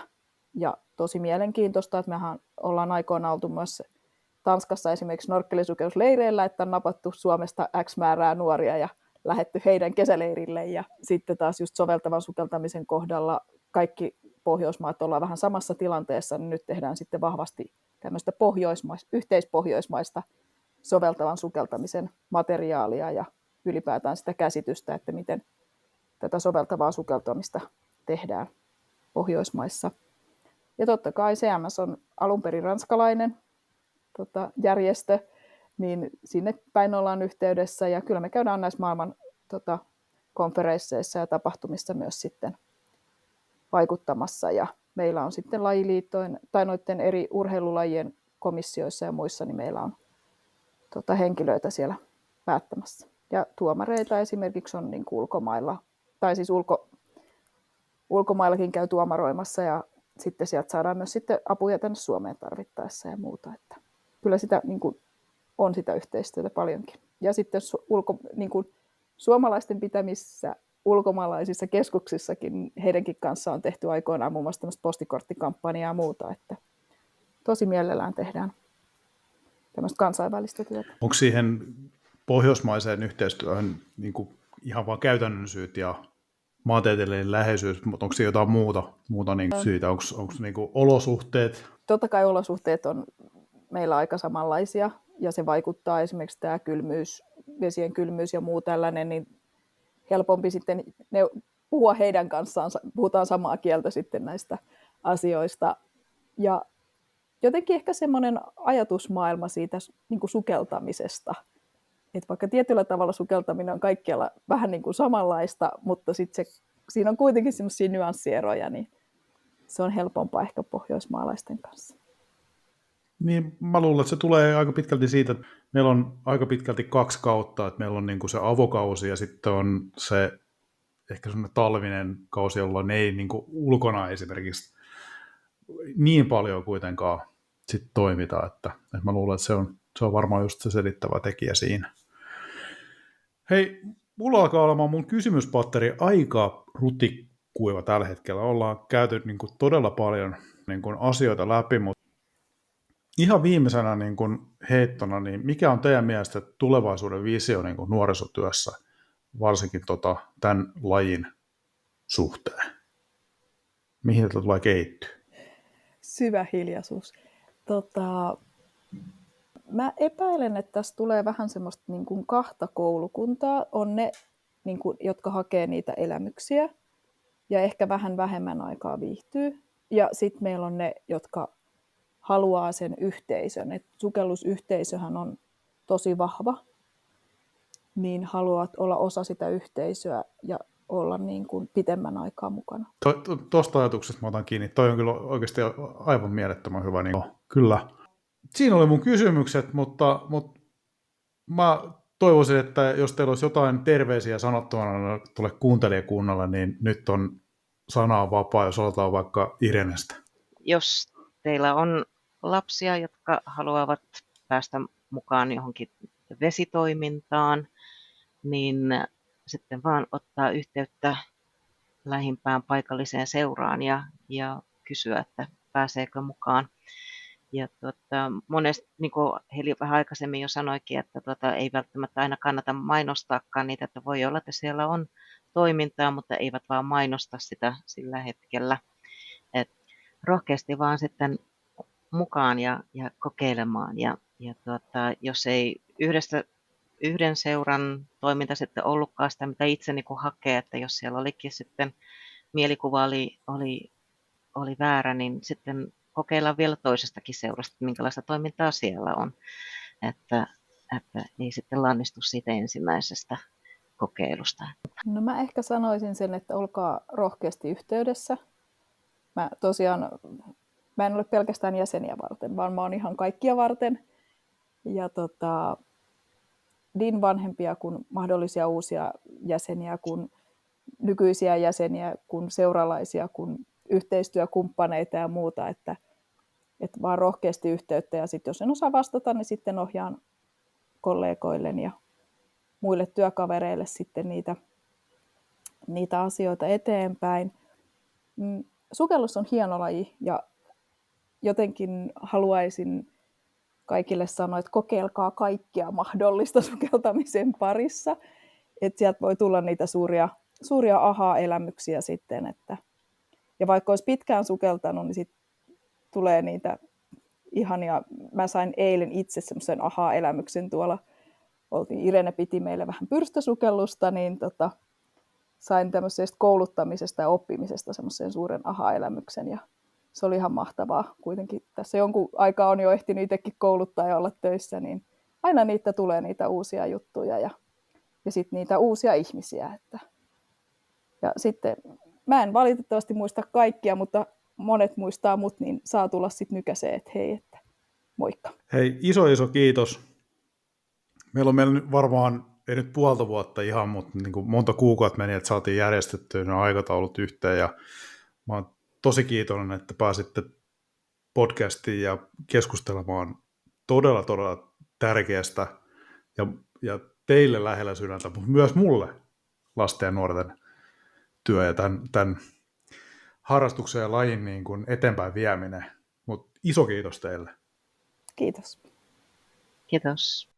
Ja tosi mielenkiintoista, että mehän ollaan aikoinaan oltu myös Tanskassa esimerkiksi snorkkelisukellusleireillä, että on napattu Suomesta X määrää nuoria ja lähetty heidän kesäleirille. Ja sitten taas just soveltavan sukeltamisen kohdalla kaikki Pohjoismaat ollaan vähän samassa tilanteessa, niin nyt tehdään sitten vahvasti tämmöistä yhteispohjoismaista soveltavan sukeltamisen materiaalia ja ylipäätään sitä käsitystä, että miten tätä soveltavaa sukeltamista tehdään Pohjoismaissa. Ja totta kai CMS on alun perin ranskalainen järjestö, niin sinne päin ollaan yhteydessä ja kyllä me käydään näissä maailman konferensseissa ja tapahtumissa myös sitten vaikuttamassa ja meillä on sitten lajiliittojen tai noiden eri urheilulajien komissioissa ja muissa, niin meillä on henkilöitä siellä päättämässä. Ja tuomareita esimerkiksi on niin kuin ulkomailla, tai siis ulkomaillakin käy tuomaroimassa ja sitten sieltä saadaan myös sitten apuja tänne Suomeen tarvittaessa ja muuta. Että kyllä sitä niin kuin on sitä yhteistyötä paljonkin. Ja sitten niin kuin suomalaisten pitämissä ulkomaalaisissa keskuksissakin heidänkin kanssa on tehty aikoinaan muun muassa tämmöistä postikorttikampanjaa ja muuta, että tosi mielellään tehdään tämmöistä kansainvälistä työtä. Onko siihen pohjoismaiseen yhteistyöhön niin kuin ihan vaan käytännön syyt ja maantieteellinen läheisyys, mutta onko siinä jotain muuta niin syitä? Onko niin kuin olosuhteet? Totta kai olosuhteet on meillä aika samanlaisia ja se vaikuttaa esimerkiksi tämä kylmyys, vesien kylmyys ja muu tällainen, niin helpompi sitten puhua heidän kanssaan, puhutaan samaa kieltä sitten näistä asioista. Ja jotenkin ehkä semmoinen ajatusmaailma siitä niin kuin sukeltamisesta, että vaikka tietyllä tavalla sukeltaminen on kaikkialla vähän niin kuin samanlaista, mutta sitten siinä on kuitenkin semmoisia nyanssieroja, niin se on helpompaa ehkä pohjoismaalaisten kanssa. Niin, mä luulen, että se tulee aika pitkälti siitä, että meillä on aika pitkälti 2 kautta, että meillä on niin kuin se avokausi ja sitten on se ehkä semmoinen talvinen kausi, jolloin ei niin kuin ulkona esimerkiksi niin paljon kuitenkaan sit toimita, että mä luulen, että se on varmaan just se selittävä tekijä siinä. Hei, mulla alkaa olemaan mun kysymyspatteri aika rutikkuiva tällä hetkellä. Ollaan käyty niin kuin todella paljon niin kuin asioita läpi, mutta ihan viimeisenä niin kuin heittona, niin mikä on teidän mielestä tulevaisuuden visio niin kuin nuorisotyössä, varsinkin tämän lajin suhteen? Mihin tätä tulee kehittyä? Syvä hiljaisuus. Mä epäilen, että tässä tulee vähän semmoista niin kuin 2 koulukuntaa. On ne, niin kuin, jotka hakee niitä elämyksiä ja ehkä vähän vähemmän aikaa viihtyy. Ja sitten meillä on ne, jotka haluaa sen yhteisön. Et sukellusyhteisöhän on tosi vahva, niin haluat olla osa sitä yhteisöä ja olla niin kuin pitemmän aikaa mukana. Tuosta ajatuksesta mä otan kiinni. Toi on kyllä oikeasti aivan mielettömän hyvä. Niin kyllä. Siinä oli mun kysymykset, mutta mä toivoisin, että jos teillä olisi jotain terveisiä sanottavana tuolle kuuntelijakunnalle, niin nyt on sana vapaa, jos aloitetaan vaikka Irenestä. Jos teillä on lapsia, jotka haluavat päästä mukaan johonkin vesitoimintaan, niin sitten vaan ottaa yhteyttä lähimpään paikalliseen seuraan ja kysyä, että pääseekö mukaan. Ja monesti, niin kuin Heli vähän aikaisemmin jo sanoikin, että ei välttämättä aina kannata mainostaakaan niitä, että voi olla, että siellä on toimintaa, mutta eivät vaan mainosta sitä sillä hetkellä. Et rohkeasti vaan sitten mukaan ja kokeilemaan. Ja jos ei yhden seuran toiminta sitten ollutkaan sitä, mitä itse niin kuin hakee, että jos siellä olikin sitten mielikuva oli väärä, niin sitten kokeillaan vielä toisestakin seurasta, minkälaista toimintaa siellä on, että ei sitten lannistu siitä ensimmäisestä kokeilusta. No mä ehkä sanoisin sen, että olkaa rohkeasti yhteydessä. Mä en ole pelkästään jäseniä varten, vaan mä oon ihan kaikkia varten. Ja niin vanhempia kuin mahdollisia uusia jäseniä, kuin nykyisiä jäseniä, kuin seuralaisia, kuin yhteistyökumppaneita ja muuta, että vaan rohkeasti yhteyttä, ja sitten jos en osaa vastata, niin sitten ohjaan kollegoille ja muille työkavereille sitten niitä asioita eteenpäin. Sukellus on hieno laji, ja jotenkin haluaisin kaikille sanoa, että kokeilkaa kaikkia mahdollista sukeltamisen parissa, että sieltä voi tulla niitä suuria aha-elämyksiä sitten, ja vaikka olisi pitkään sukeltanut, niin sitten tulee niitä ihania. Mä sain eilen itse semmoisen aha-elämyksen tuolla. Irene piti meille vähän pyrstösukellusta, niin sain tämmöisestä kouluttamisesta ja oppimisesta semmoisen suuren aha-elämyksen. Ja se oli ihan mahtavaa. Kuitenkin tässä jonkun aikaa on jo ehtinyt itsekin kouluttaa ja olla töissä, niin aina niitä tulee niitä uusia juttuja ja sitten niitä uusia ihmisiä. Ja sitten mä en valitettavasti muista kaikkia, mutta monet muistaa mut, niin saa tulla sitten nykäiseen, että hei, että moikka. Hei, iso kiitos. Meillä on mennyt varmaan, ei nyt puolta vuotta ihan, mutta niin kuin monta kuukautta meni, että saatiin järjestettyä ne aikataulut yhteen, ja mä oon tosi kiitollinen, että pääsitte podcastiin ja keskustelemaan todella tärkeästä ja teille lähellä sydäntä, mutta myös mulle lasten ja nuorten työ ja tämän harrastuksen ja lajin niin kuin eteenpäin vieminen. Mutta iso kiitos teille. Kiitos. Kiitos.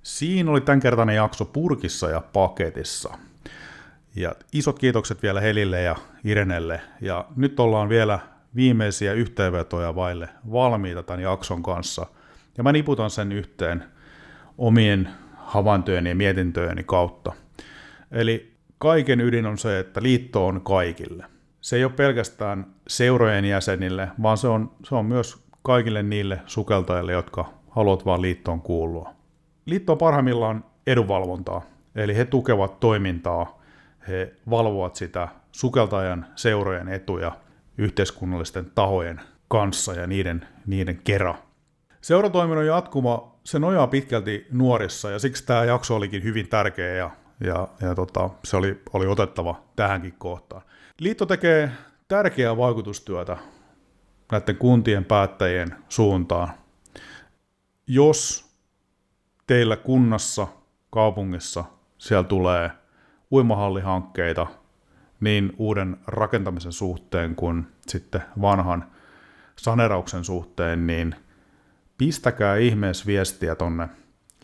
Siinä oli tämänkertainen jakso purkissa ja paketissa. Ja isot kiitokset vielä Helille ja Irenelle. Ja nyt ollaan vielä viimeisiä yhteenvetoja vaille valmiita tämän jakson kanssa. Ja mä niputan sen yhteen omien havaintojeni ja mietintöjeni kautta. Eli kaiken ydin on se, että liitto on kaikille. Se ei ole pelkästään seurojen jäsenille, vaan se on myös kaikille niille sukeltajille, jotka haluavat vaan liittoon kuulua. Liitto on parhaimmillaan edunvalvontaa, eli he tukevat toimintaa, he valvovat sitä sukeltajan seurojen etuja yhteiskunnallisten tahojen kanssa ja niiden kera. Seuratoiminnon jatkuma, se nojaa pitkälti nuorissa, ja siksi tämä jakso olikin hyvin tärkeä ja se oli otettava tähänkin kohtaan. Liitto tekee tärkeää vaikutustyötä näiden kuntien päättäjien suuntaan. Jos teillä kunnassa, kaupungissa siellä tulee uimahallihankkeita niin uuden rakentamisen suhteen kuin sitten vanhan saneerauksen suhteen, niin pistäkää ihmeessä viestiä tonne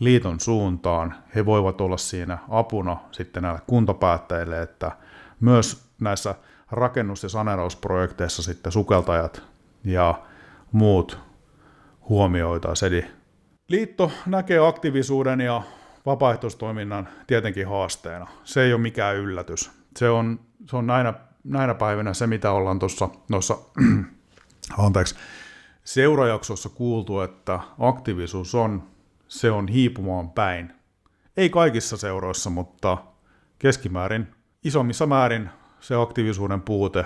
liiton suuntaan. He voivat olla siinä apuna sitten näille kuntapäättäjille, että myös näissä rakennus- ja saneerausprojekteissa sitten sukeltajat ja muut huomioitaisiin. Eli liitto näkee aktiivisuuden ja vapaaehtoistoiminnan tietenkin haasteena. Se ei ole mikään yllätys. Se on näinä päivinä se, mitä ollaan tuossa seurajaksossa kuultu, että aktiivisuus se on hiipumaan päin. Ei kaikissa seuroissa, mutta keskimäärin isommissa määrin se aktiivisuuden puute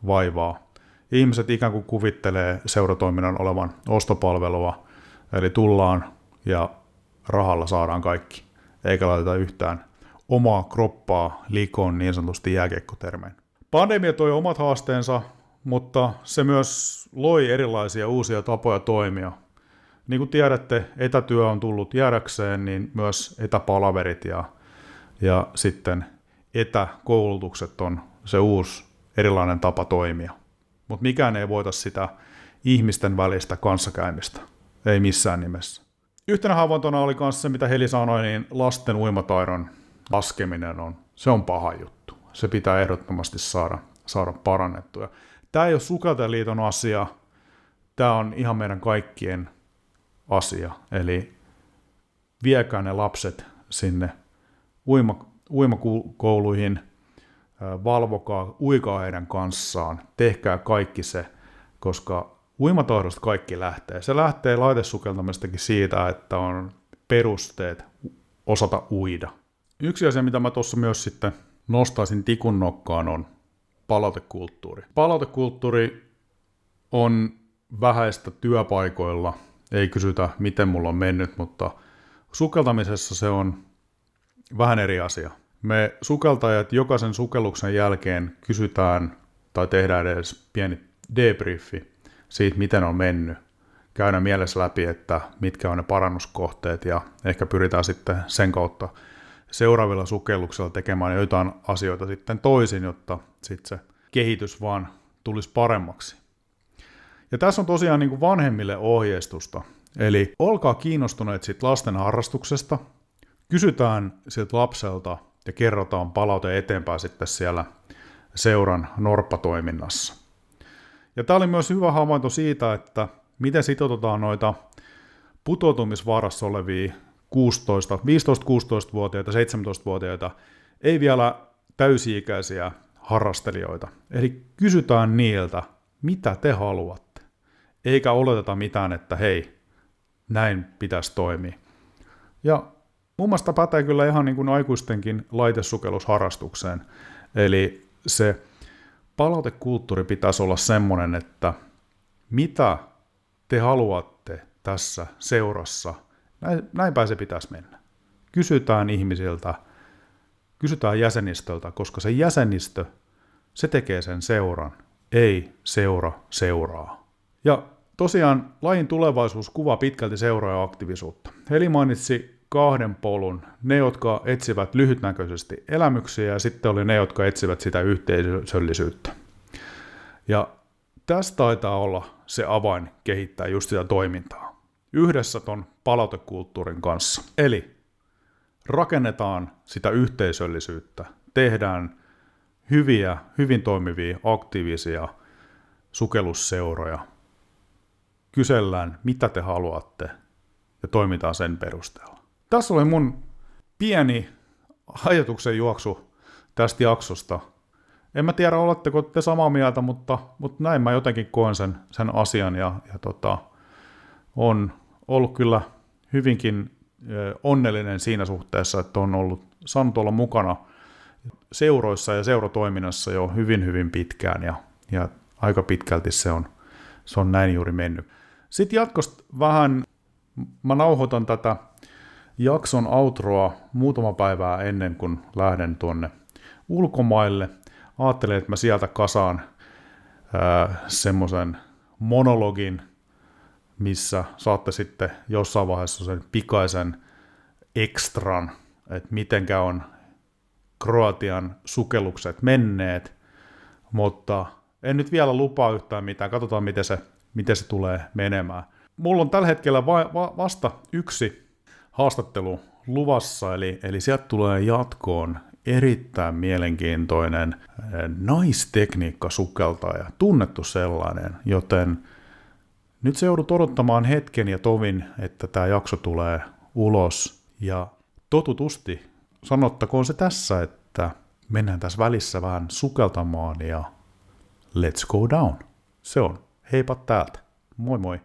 vaivaa ihmiset ikään kuin kuvittelee seuratoiminnan olevan ostopalvelua, eli tullaan ja rahalla saadaan kaikki, eikä laiteta yhtään omaa kroppaa likoon niin sanotusti jääkiekkotermein. Pandemia toi omat haasteensa, mutta se myös loi erilaisia uusia tapoja toimia. Niin kuin tiedätte, etätyö on tullut jäädäkseen, niin myös etäpalaverit ja sitten etäkoulutukset on se uusi erilainen tapa toimia. Mutta mikään ei voita sitä ihmisten välistä kanssakäymistä, ei missään nimessä. Yhtenä havaintona oli myös se, mitä Heli sanoi, niin lasten uimataidon laskeminen se on paha juttu. Se pitää ehdottomasti saada parannettua. Tämä ei ole Sukeltajaliiton asia, tämä on ihan meidän kaikkien asia. Eli viekää ne lapset sinne uimakouluihin, valvokaa, uikaa heidän kanssaan, tehkää kaikki se, koska uimataidosta kaikki lähtee. Se lähtee laitesukeltamistakin siitä, että on perusteet osata uida. Yksi asia, mitä mä tuossa myös sitten nostaisin tikun nokkaan, on palautekulttuuri. Palautekulttuuri on vähäistä työpaikoilla, ei kysytä miten mulla on mennyt, mutta sukeltamisessa se on vähän eri asia. Me sukeltajat jokaisen sukelluksen jälkeen kysytään tai tehdään edes pieni debriefi siitä, miten on mennyt. Käydään mielessä läpi, että mitkä on ne parannuskohteet ja ehkä pyritään sitten sen kautta seuraavilla sukelluksilla tekemään joitain asioita sitten toisin, jotta sitten se kehitys vaan tulisi paremmaksi. Ja tässä on tosiaan niin kuin vanhemmille ohjeistusta. Eli olkaa kiinnostuneet siitä lasten harrastuksesta, kysytään siltä lapselta ja kerrotaan palaute eteenpäin sitten siellä seuran norppatoiminnassa. Ja tämä oli myös hyvä havainto siitä, että miten sitoutetaan noita putoutumisvaarassa olevia 15-16-vuotiaita, 17-vuotiaita, ei vielä täysi-ikäisiä harrastelijoita. Eli kysytään niiltä, mitä te haluatte, eikä oleteta mitään, että hei, näin pitäisi toimia. Ja mun mielestä pätee kyllä ihan niin kuin aikuistenkin laitesukellusharrastukseen. Eli se palautekulttuuri pitäisi olla semmoinen, että mitä te haluatte tässä seurassa, näinpä se pitäisi mennä. Kysytään ihmisiltä, kysytään jäsenistöltä, koska se jäsenistö, se tekee sen seuran, ei seura seuraa. Ja tosiaan lajin tulevaisuus kuvaa pitkälti seuraa ja aktiivisuutta. Heli mainitsi 2 polun, ne jotka etsivät lyhytnäköisesti elämyksiä ja sitten oli ne, jotka etsivät sitä yhteisöllisyyttä. Ja tässä taitaa olla se avain kehittää just sitä toimintaa. Yhdessä ton palautekulttuurin kanssa. Eli rakennetaan sitä yhteisöllisyyttä, tehdään hyviä, hyvin toimivia, aktiivisia sukellusseuroja, kysellään mitä te haluatte ja toimitaan sen perusteella. Tässä oli mun pieni ajatuksen juoksu tästä jaksosta. En mä tiedä, oletteko te samaa mieltä, mutta näin mä jotenkin koen sen asian ja on ollut kyllä hyvinkin onnellinen siinä suhteessa, että on saanut olla mukana seuroissa ja seuratoiminnassa jo hyvin pitkään ja aika pitkälti se on näin juuri mennyt. Sitten jatkosta vähän, mä nauhoitan tätä jakson outroa muutama päivää ennen kuin lähden tuonne ulkomaille. Ajattelin, että mä sieltä kasaan semmoisen monologin, missä saatte sitten jossain vaiheessa sen pikaisen ekstran, että mitenkä on Kroatian sukellukset menneet, mutta en nyt vielä lupaa yhtään mitään, katsotaan miten se tulee menemään. Mulla on tällä hetkellä vasta yksi haastattelu luvassa, eli sieltä tulee jatkoon erittäin mielenkiintoinen naistekniikkasukeltaja, tunnettu sellainen, joten nyt se joudut odottamaan hetken ja tovin, että tämä jakso tulee ulos. Ja totutusti sanottakoon se tässä, että mennään tässä välissä vähän sukeltamaan ja let's go down. Se on. Heipat täältä. Moi moi.